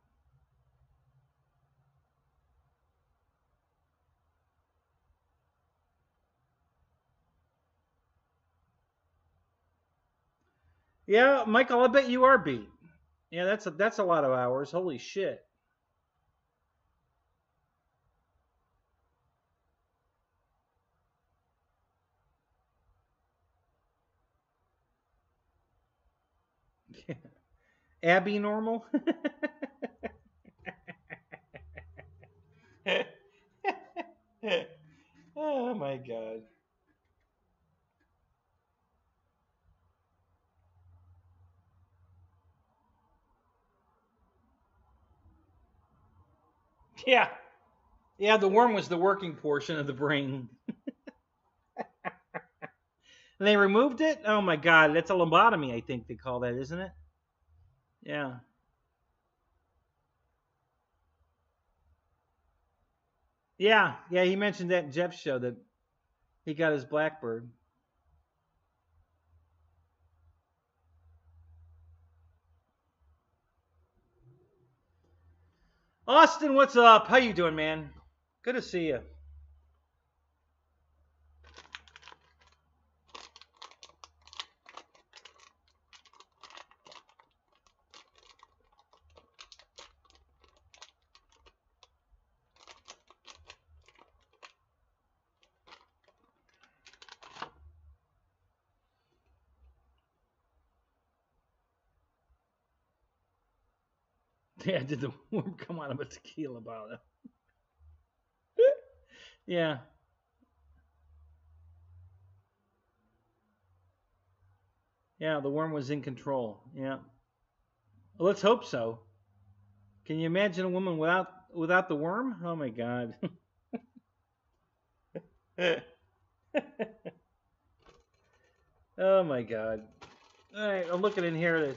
Yeah, Michael, I bet you are beat. Yeah, that's a lot of hours. Holy shit. Abby normal? Oh my god. Yeah. Yeah, the worm was the working portion of the brain. And they removed it? Oh my god, that's a lobotomy, I think they call that, isn't it? Yeah. Yeah, yeah, he mentioned that in Jeff's show that he got his Blackbird. Austin, what's up? How you doing, man? Good to see you. Yeah, did the worm come out of a tequila bottle? Yeah. Yeah, the worm was in control. Yeah. Well, let's hope so. Can you imagine a woman without the worm? Oh my god. Oh my god. All right, I'm looking in here.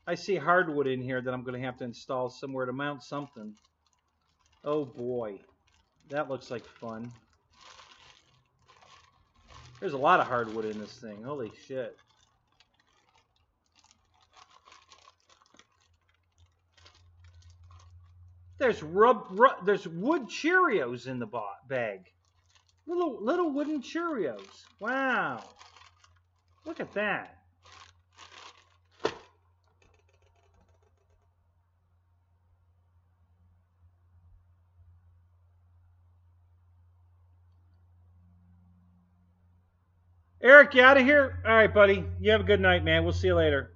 I see hardwood in here that I'm going to have to install somewhere to mount something. Oh boy. That looks like fun. There's a lot of hardwood in this thing. Holy shit. There's there's wood Cheerios in the bag. Little wooden Cheerios. Wow. Look at that. Eric, you out of here? All right, buddy. You have a good night, man. We'll see you later.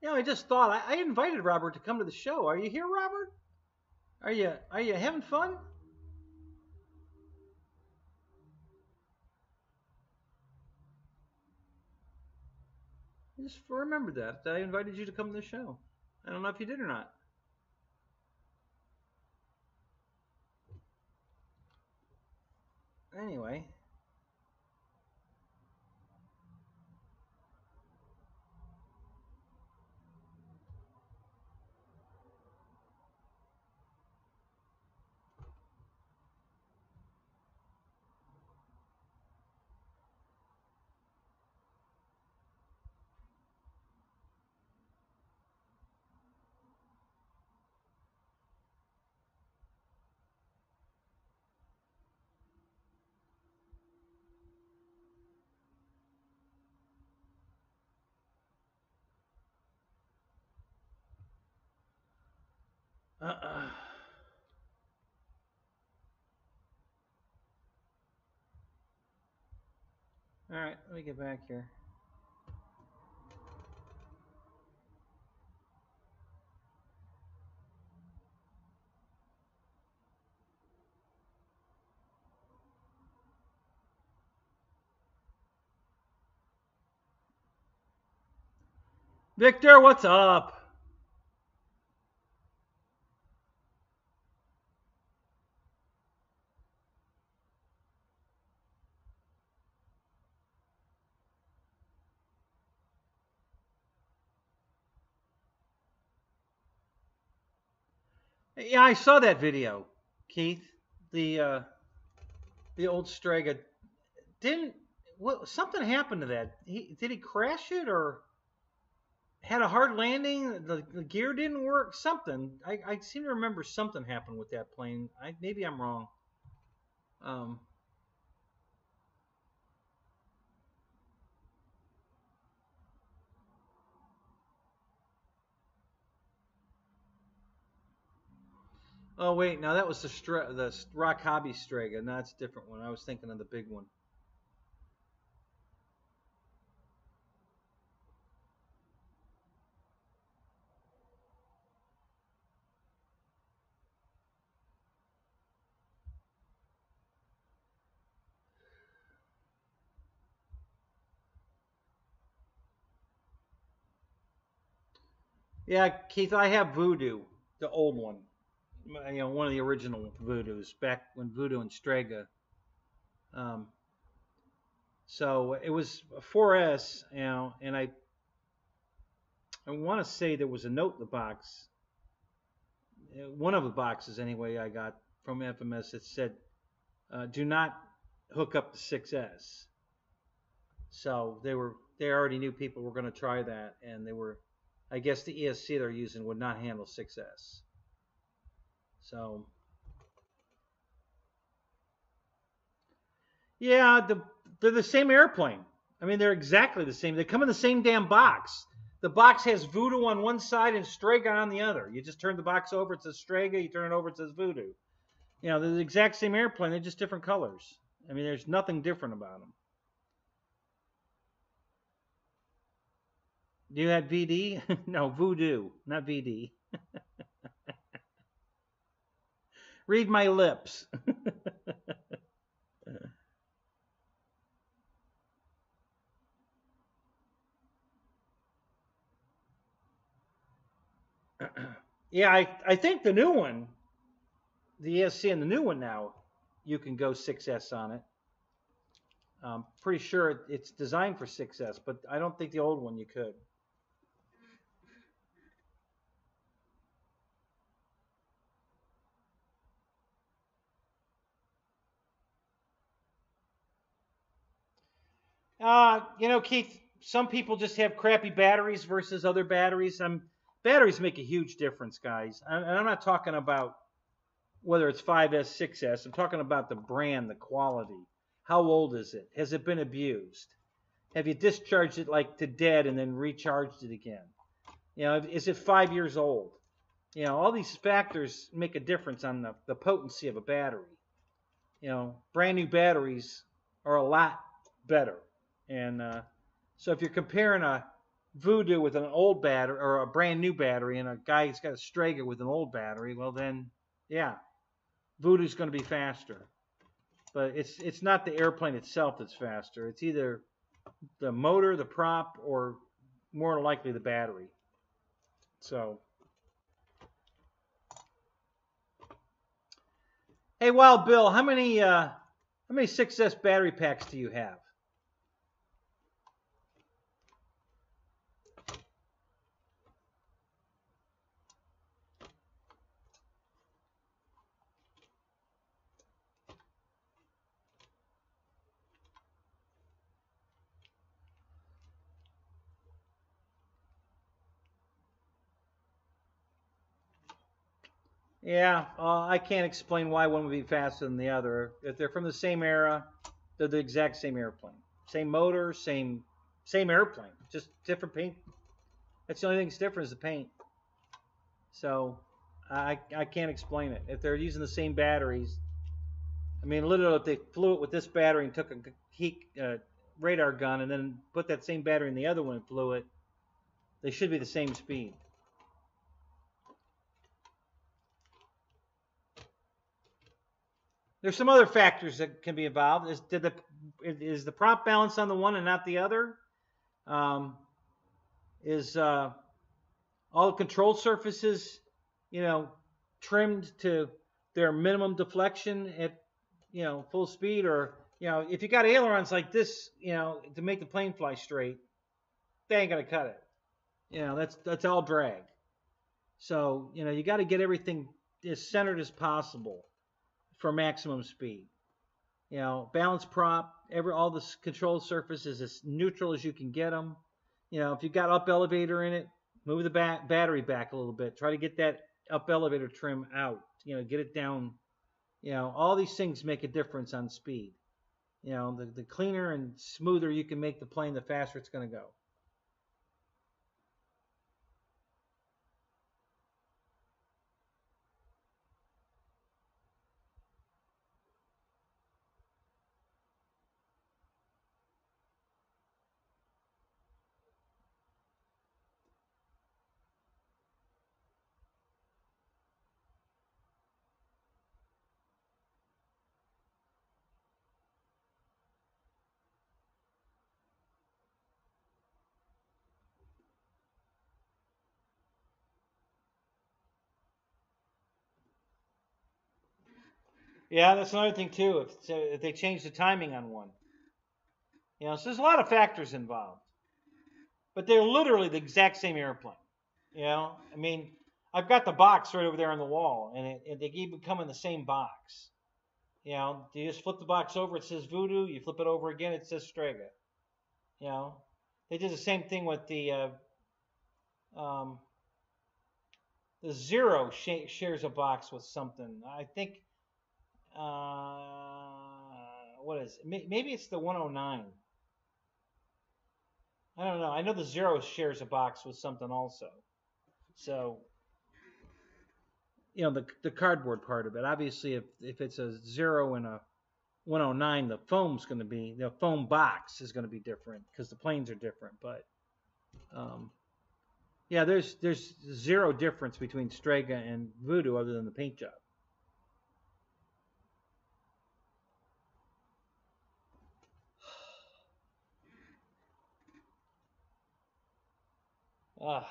You know, I just thought I invited Robert to come to the show. Are you here, Robert? Are you having fun? Just remember that I invited you to come to the show. I don't know if you did or not. Anyway. Uh-uh. All right, let me get back here. Victor, what's up? Yeah, I saw that video. Keith, the old Strega didn't. What something happened to that? Did he crash it or had a hard landing? The gear didn't work. Something. I seem to remember something happened with that plane. Maybe I'm wrong. Oh wait, now that was the Rock Hobby Strega. No, that's a different one. I was thinking of the big one. Yeah, Keith, I have Voodoo, the old one. One of the original Voodoos back when Voodoo and Strega. Um, so it was a 4S, and I want to say there was a note in the box, one of the boxes anyway, I got from FMS that said, "Do not hook up the 6S." So they already knew people were going to try that, and I guess the ESC they're using would not handle 6S. So yeah, they're the same airplane. I mean, they're exactly the same. They come in the same damn box. The box has Voodoo on one side and Strega on the other. You just turn the box over, it says Strega. You turn it over, it says Voodoo. They're the exact same airplane. They're just different colors. I mean, there's nothing different about them. Do you have VD? No, Voodoo, not VD. Read my lips. Yeah, I think the new one, the ESC and the new one now, you can go 6S on it. I'm pretty sure it's designed for 6S, but I don't think the old one you could. Keith, some people just have crappy batteries versus other batteries. Batteries make a huge difference, guys. And I'm not talking about whether it's 5S, 6S. I'm talking about the brand, the quality. How old is it? Has it been abused? Have you discharged it like to dead and then recharged it again? Is it 5 years old? All these factors make a difference on the potency of a battery. Brand new batteries are a lot better. And so if you're comparing a Voodoo with an old battery or a brand new battery and a guy's got a Strega with an old battery, well then, yeah, Voodoo's going to be faster. But it's not the airplane itself that's faster. It's either the motor, the prop, or more likely the battery. So, hey, Wild Bill, how many 6S battery packs do you have? Yeah, I can't explain why one would be faster than the other. If they're from the same era, they're the exact same airplane. Same motor, same airplane, just different paint. That's the only thing that's different is the paint. So I can't explain it. If they're using the same batteries, I mean, literally, if they flew it with this battery and took a radar gun and then put that same battery in the other one and flew it, they should be the same speed. There's some other factors that can be involved. Is the prop balance on the one and not the other? Is all the control surfaces, trimmed to their minimum deflection at, full speed? Or, if you got ailerons like this, to make the plane fly straight, they ain't gonna cut it. That's all drag. So, you got to get everything as centered as possible. for maximum speed. You know, balance prop, all the control surface is as neutral as you can get them. You know, if you've got up elevator in it, move the battery back a little bit. Try to get that up elevator trim out. You know, get it down. You know, all these things make a difference on speed. You know, the cleaner and smoother you can make the plane, the faster it's going to go. Yeah, that's another thing too. If they change the timing on one, you know, so there's a lot of factors involved. But they're literally the exact same airplane. You know, I mean, I've got the box right over there on the wall, and they even come in the same box. You know, you just flip the box over, it says Voodoo. You flip it over again, it says Strega. You know, they did the same thing with the Zero shares a box with something. I think, what is it? Maybe it's the 109. I don't know. I know the Zero shares a box with something also. So, you know, the cardboard part of it. Obviously, if it's a Zero and a 109, the foam box is going to be different because the planes are different. But yeah, there's zero difference between Strega and Voodoo other than the paint job. Ah.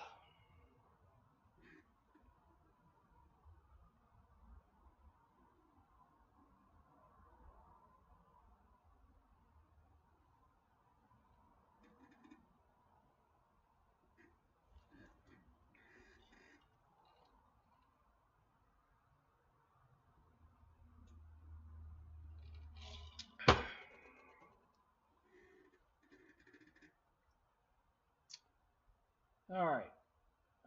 All right,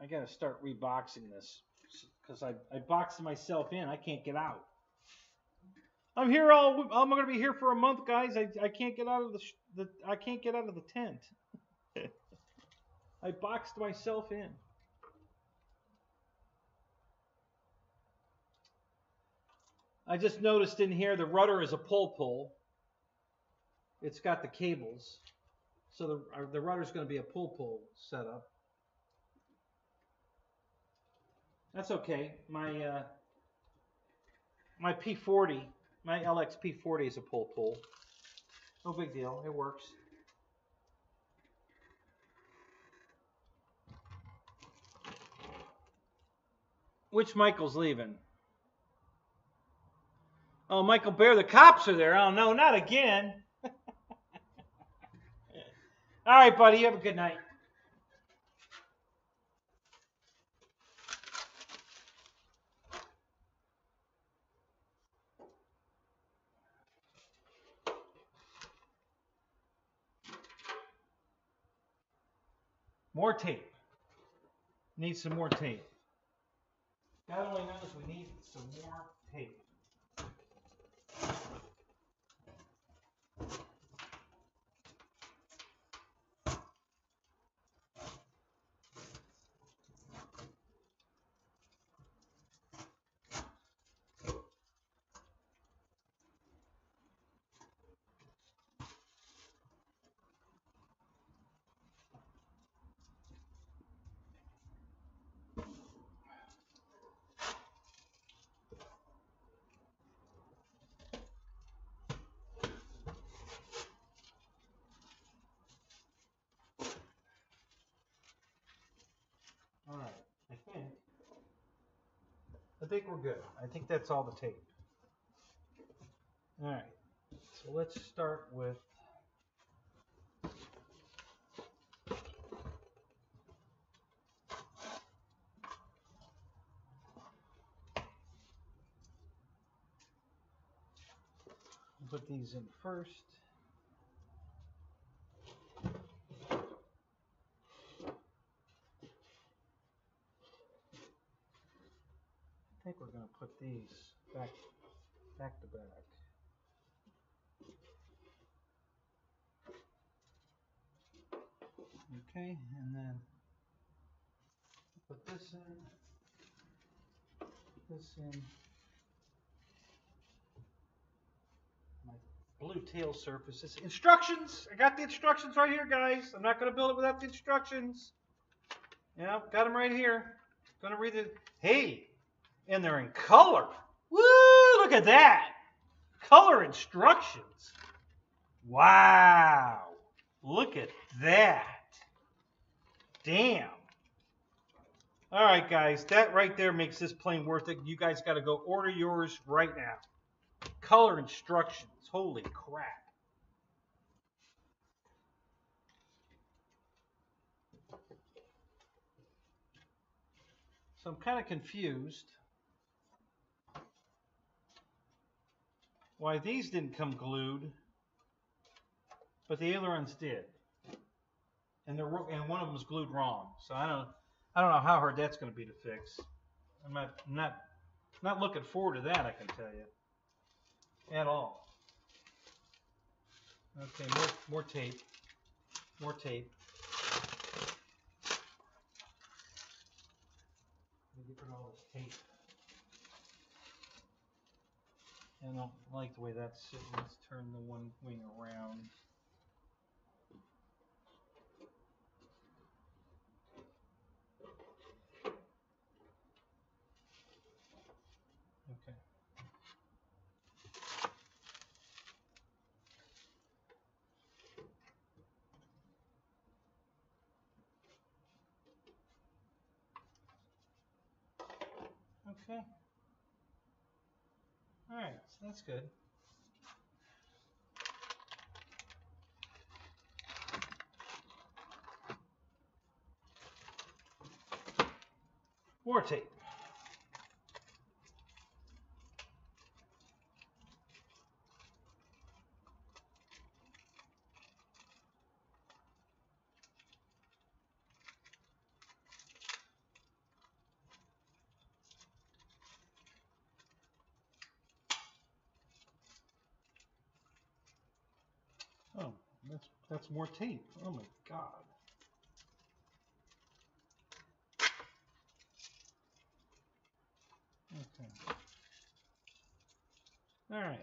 I got to start reboxing this because I boxed myself in. I can't get out. I'm going to be here for a month, guys. I can't get out of I can't get out of the tent. I boxed myself in. I just noticed in here the rudder is a pull. It's got the cables, so the rudder is going to be a pull setup. That's okay. My P40, my LX P40 is a pull. No big deal. It works. Which Michael's leaving? Oh, Michael Bear, the cops are there. Oh, no, not again. All right, buddy. You have a good night. More tape. Need some more tape. God only knows we need some more tape. All right, I think we're good. I think that's all the tape. All right, so let's start with put these in first. I think we're going to put these back to back. Okay, and then put this in, my blue tail surfaces. Instructions! I got the instructions right here, guys. I'm not going to build it without the instructions. Yeah, got them right here. Going to read it. Hey, and they're in color. Woo, look at that. Color instructions. Wow. Look at that. Damn. All right, guys, that right there makes this plane worth it. You guys got to go order yours right now. Color instructions. Holy crap. So I'm kind of confused why these didn't come glued, but the ailerons did. And one of them was glued wrong. So I don't know how hard that's going to be to fix. I'm not looking forward to that, I can tell you, at all. Okay, more tape, more tape. Let me get rid of all this tape. And I don't like the way that's sitting. Let's turn the one wing around. Okay. Okay. All right, so that's good. More tape. Oh, that's more tape. Oh my God. Okay. All right.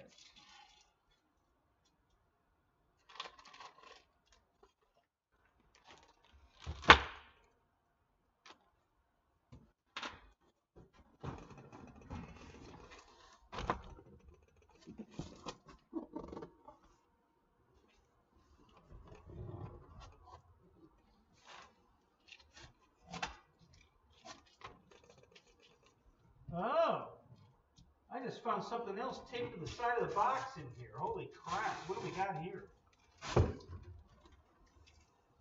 Oh, I just found something else taped to the side of the box in here. Holy crap, what do we got here?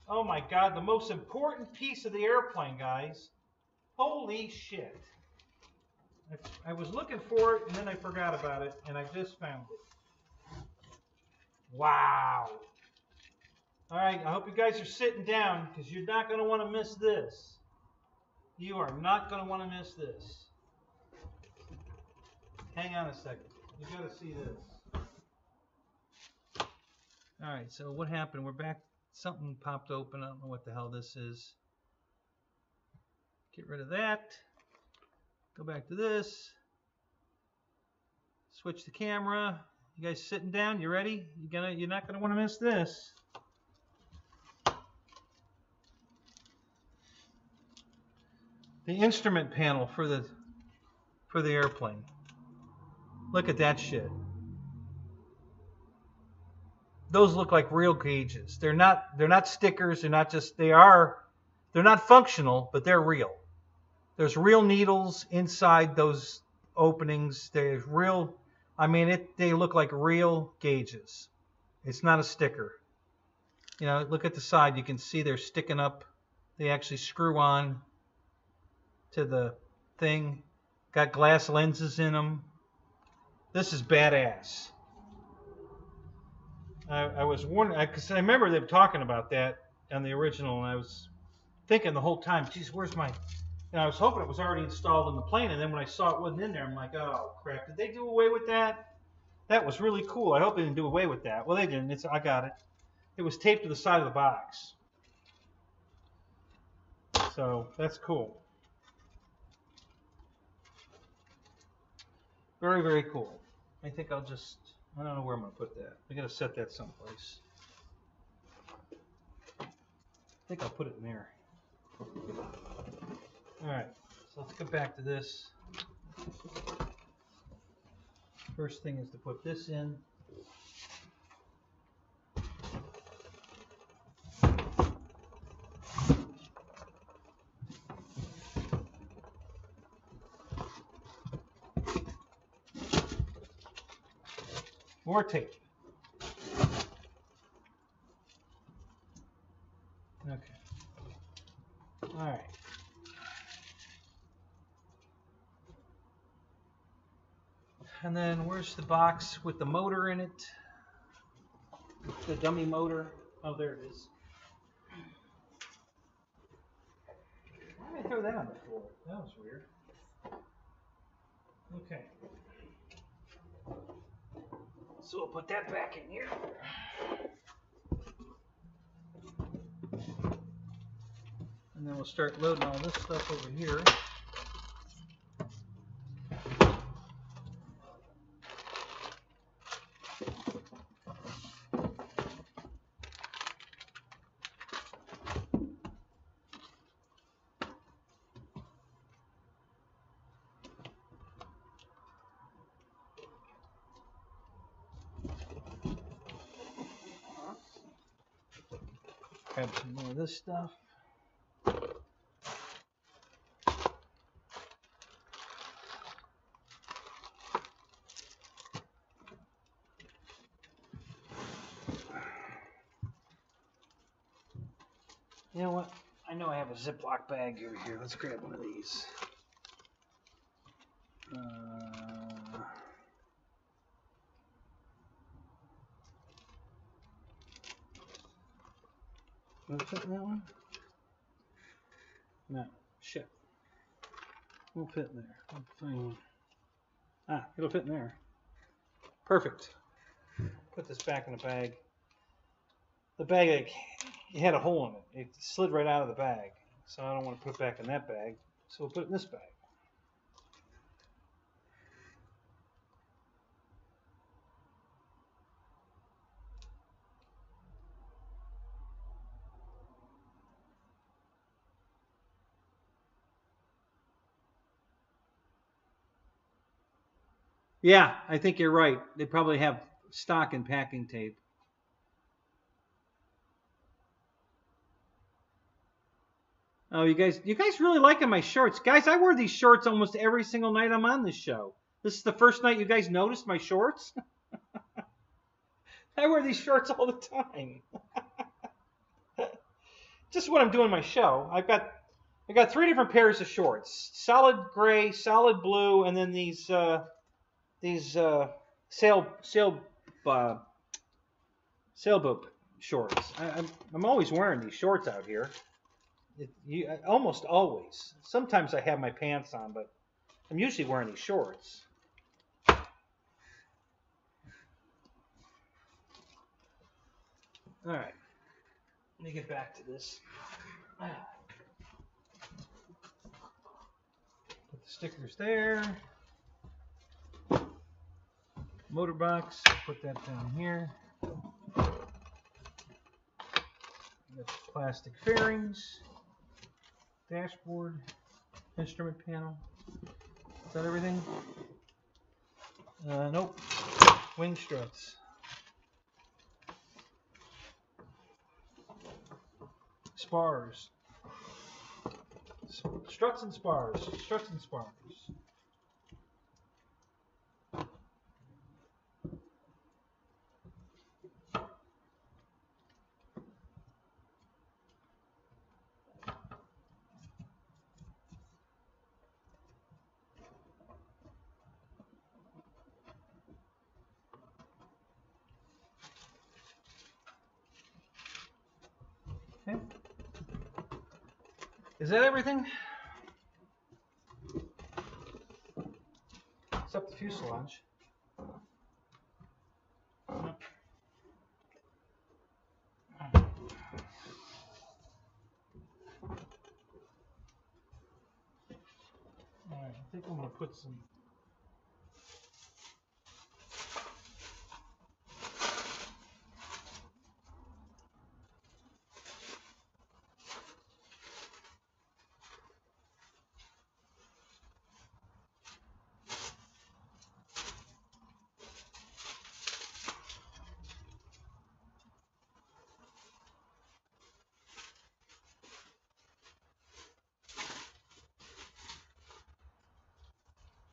Oh my God, the most important piece of the airplane, guys. Holy shit. I was looking for it and then I forgot about it and I just found it. Wow. All right, I hope you guys are sitting down because you're not going to want to miss this. You are not going to want to miss this. Hang on a second. You got to see this. All right, so what happened? We're back. Something popped open. I don't know what the hell this is. Get rid of that. Go back to this. Switch the camera. You guys sitting down? You ready? You're not gonna want to miss this. The instrument panel for the airplane. Look at that shit. Those look like real gauges. They're not stickers. They're not functional, but they're real. There's real needles inside those openings. There's real, I mean, they look like real gauges. It's not a sticker. You know, look at the side. You can see they're sticking up. They actually screw on to the thing. Got glass lenses in them. This is badass. I was wondering, because I remember them talking about that on the original, and I was thinking the whole time, geez, where's my... And I was hoping it was already installed in the plane, and then when I saw it wasn't in there, I'm like, oh, crap, did they do away with that? That was really cool. I hope they didn't do away with that. Well, they didn't. I got it. It was taped to the side of the box. So that's cool. Very, very cool. I think I'll just, I don't know where I'm going to put that. I got to set that someplace. I think I'll put it in there. All right, so let's get back to this. First thing is to put this in. More tape. Okay. All right. And then where's the box with the motor in it? The dummy motor. Oh, there it is. Why did I throw that on the floor? That was weird. Okay. So we'll put that back in here. And then we'll start loading all this stuff over here. Grab some more of this stuff. You know what? I know I have a Ziploc bag over here. Let's grab one of these. Will it fit in that one? No. Shit. Won't fit in there. Ah, it'll fit in there. Perfect. Put this back in the bag. The bag it had a hole in it. It slid right out of the bag. So I don't want to put it back in that bag. So we'll put it in this bag. Yeah, I think you're right. They probably have stock and packing tape. Oh, you guys really liking my shorts. Guys, I wear these shorts almost every single night I'm on this show. This is the first night you guys noticed my shorts. I wear these shorts all the time. Just when I'm doing my show. I got 3 different pairs of shorts. Solid gray, solid blue, and then these sailboat shorts. I'm always wearing these shorts out here. Almost always. Sometimes I have my pants on, but I'm usually wearing these shorts. All right. Let me get back to this. Put the stickers there. Motor box, put that down here. Got the plastic fairings, dashboard, instrument panel. Is that everything? Nope. Wing struts. Spars. Struts and spars. Struts and spars. Is that everything? Except the fuselage. Alright, I think I'm going to put some...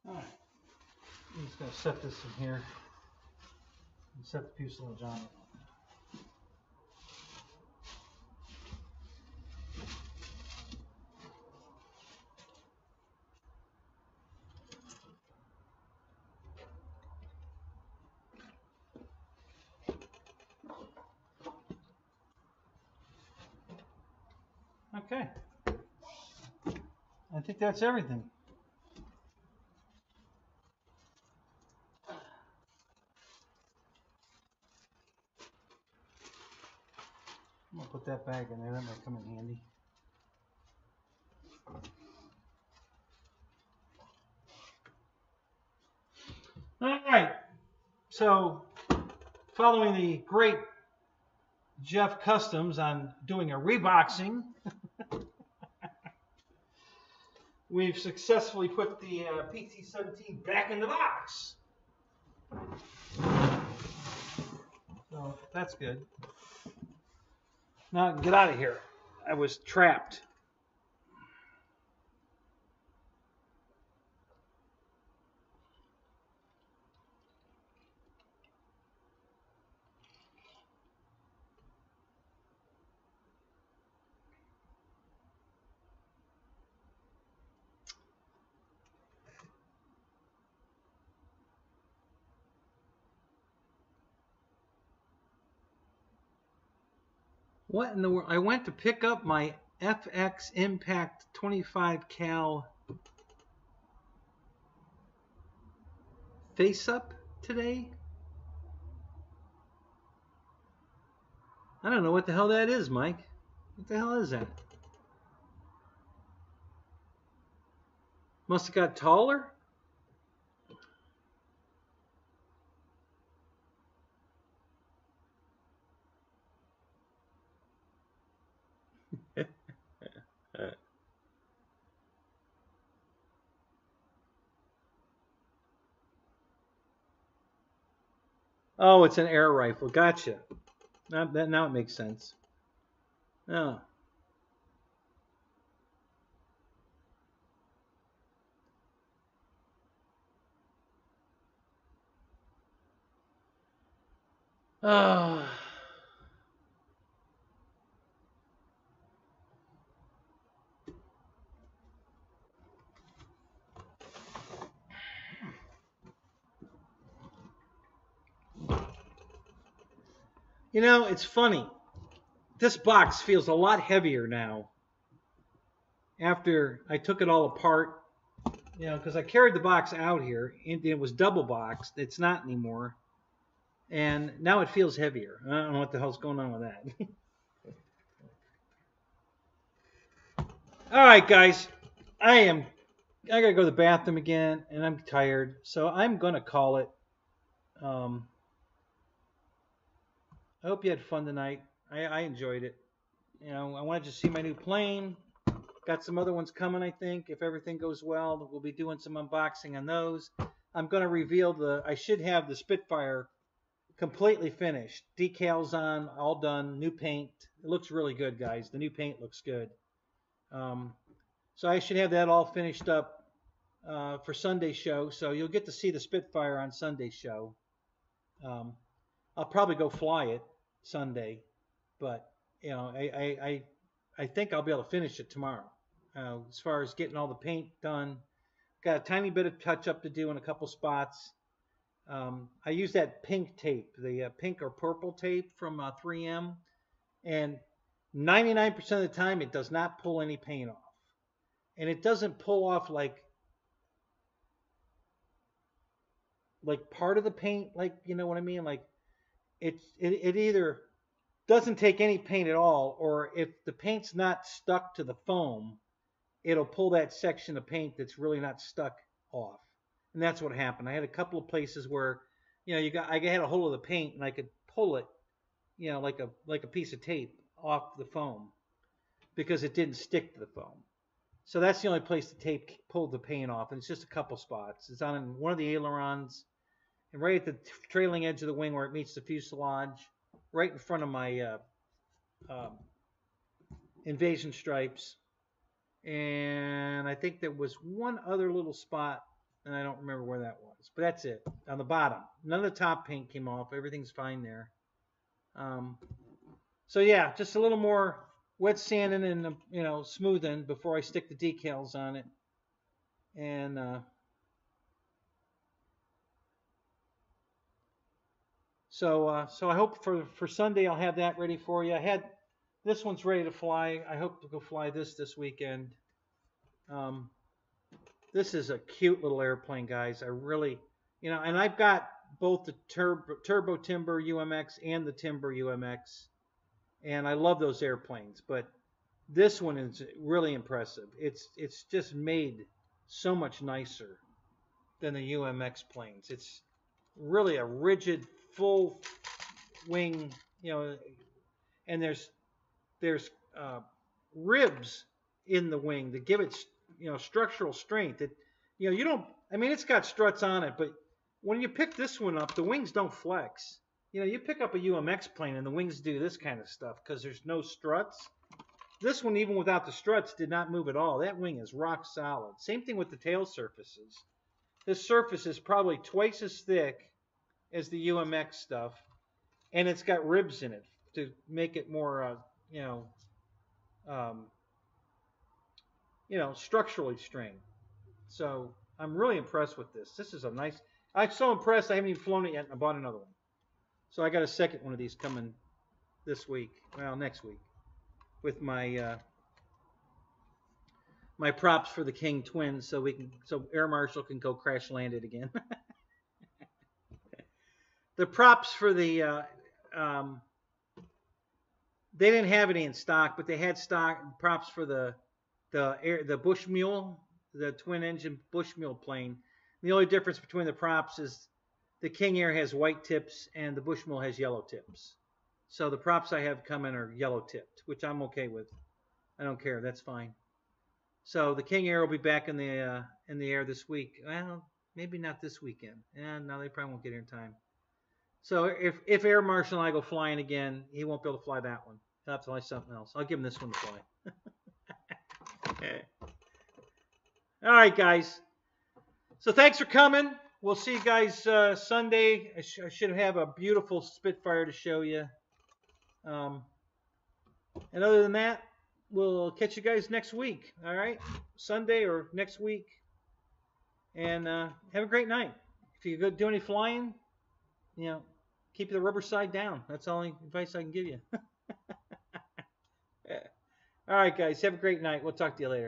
Alright, I'm just going to set this in here and set the fuselage on it. Okay, I think that's everything. I'm going to put that bag in there, that might come in handy. Alright, so following the great Jeff Customs on doing a reboxing, we've successfully put the PT-17 back in the box. So that's good. Now I can get out of here. I was trapped. What in the world? I went to pick up my FX Impact 25 cal face up today. I don't know what the hell that is, Mike. What the hell is that? Must have got taller? Oh, it's an air rifle. Gotcha. Now it makes sense. Oh. Oh. You know, it's funny. This box feels a lot heavier now after I took it all apart, you know, because I carried the box out here and it was double boxed. It's not anymore. And now it feels heavier. I don't know what the hell's going on with that. All right, guys. I got to go to the bathroom again and I'm tired. So I'm going to call it. I hope you had fun tonight. I enjoyed it. You know, I wanted to see my new plane. Got some other ones coming, I think. If everything goes well, we'll be doing some unboxing on those. I'm going to reveal I should have the Spitfire completely finished. Decals on, all done, new paint. It looks really good, guys. The new paint looks good. So I should have that all finished up for Sunday's show. So you'll get to see the Spitfire on Sunday's show. I'll probably go fly it Sunday, but you know, I think I'll be able to finish it tomorrow. As far as getting all the paint done, got a tiny bit of touch up to do in a couple spots. I use that pink tape, the pink or purple tape from 3M, and 99% of the time it does not pull any paint off. and it doesn't pull off like part of the paint, like, you know what I mean? Like it either doesn't take any paint at all, or if the paint's not stuck to the foam, it'll pull that section of paint that's really not stuck off. And that's what happened. I had a couple of places where, you know, I had a hold of the paint and I could pull it, you know, like a piece of tape off the foam because it didn't stick to the foam. So that's the only place the tape pulled the paint off, and it's just a couple spots. It's on one of the ailerons, and right at the trailing edge of the wing where it meets the fuselage, right in front of my invasion stripes. And I think there was one other little spot, and I don't remember where that was. But that's it. On the bottom. None of the top paint came off. Everything's fine there. So yeah, just a little more wet sanding and, you know, smoothing before I stick the decals on it. And so I hope for Sunday I'll have that ready for you. This one's ready to fly. I hope to go fly this weekend. This is a cute little airplane, guys. I really, you know, and I've got both the Turbo Timber UMX and the Timber UMX. And I love those airplanes, but this one is really impressive. It's just made so much nicer than the UMX planes. It's really a rigid, full wing, you know, and there's ribs in the wing to give it, you know, structural strength. It, you know, you don't. I mean, it's got struts on it, but when you pick this one up, the wings don't flex. You know, you pick up a UMX plane and the wings do this kind of stuff because there's no struts. This one, even without the struts, did not move at all. That wing is rock solid. Same thing with the tail surfaces. This surface is probably twice as thick as the UMX stuff, and it's got ribs in it to make it more, you know, structurally strained. So I'm really impressed with this. This is a nice. I'm so impressed. I haven't even flown it yet, and I bought another one. So I got a second one of these coming this week. Well, next week, with my my props for the King twins, so Air Marshal can go crash land it again. The props for the they didn't have any in stock, but they had stock props for the Bushmule, the twin engine Bushmule plane. The only difference between the props is the King Air has white tips and the Bushmule has yellow tips. So the props I have coming are yellow tipped, which I'm okay with. I don't care. That's fine. So the King Air will be back in the air this week. Well, maybe not this weekend. No, they probably won't get here in time. So if Air Marshal and I go flying again, he won't be able to fly that one. He'll have to fly something else. I'll give him this one to fly. Okay. All right, guys. So thanks for coming. We'll see you guys Sunday. I should have a beautiful Spitfire to show you. And other than that, we'll catch you guys next week. All right? Sunday or next week. And have a great night. If you go do any flying, you know, keep the rubber side down. That's all the advice I can give you. All right, guys. Have a great night. We'll talk to you later.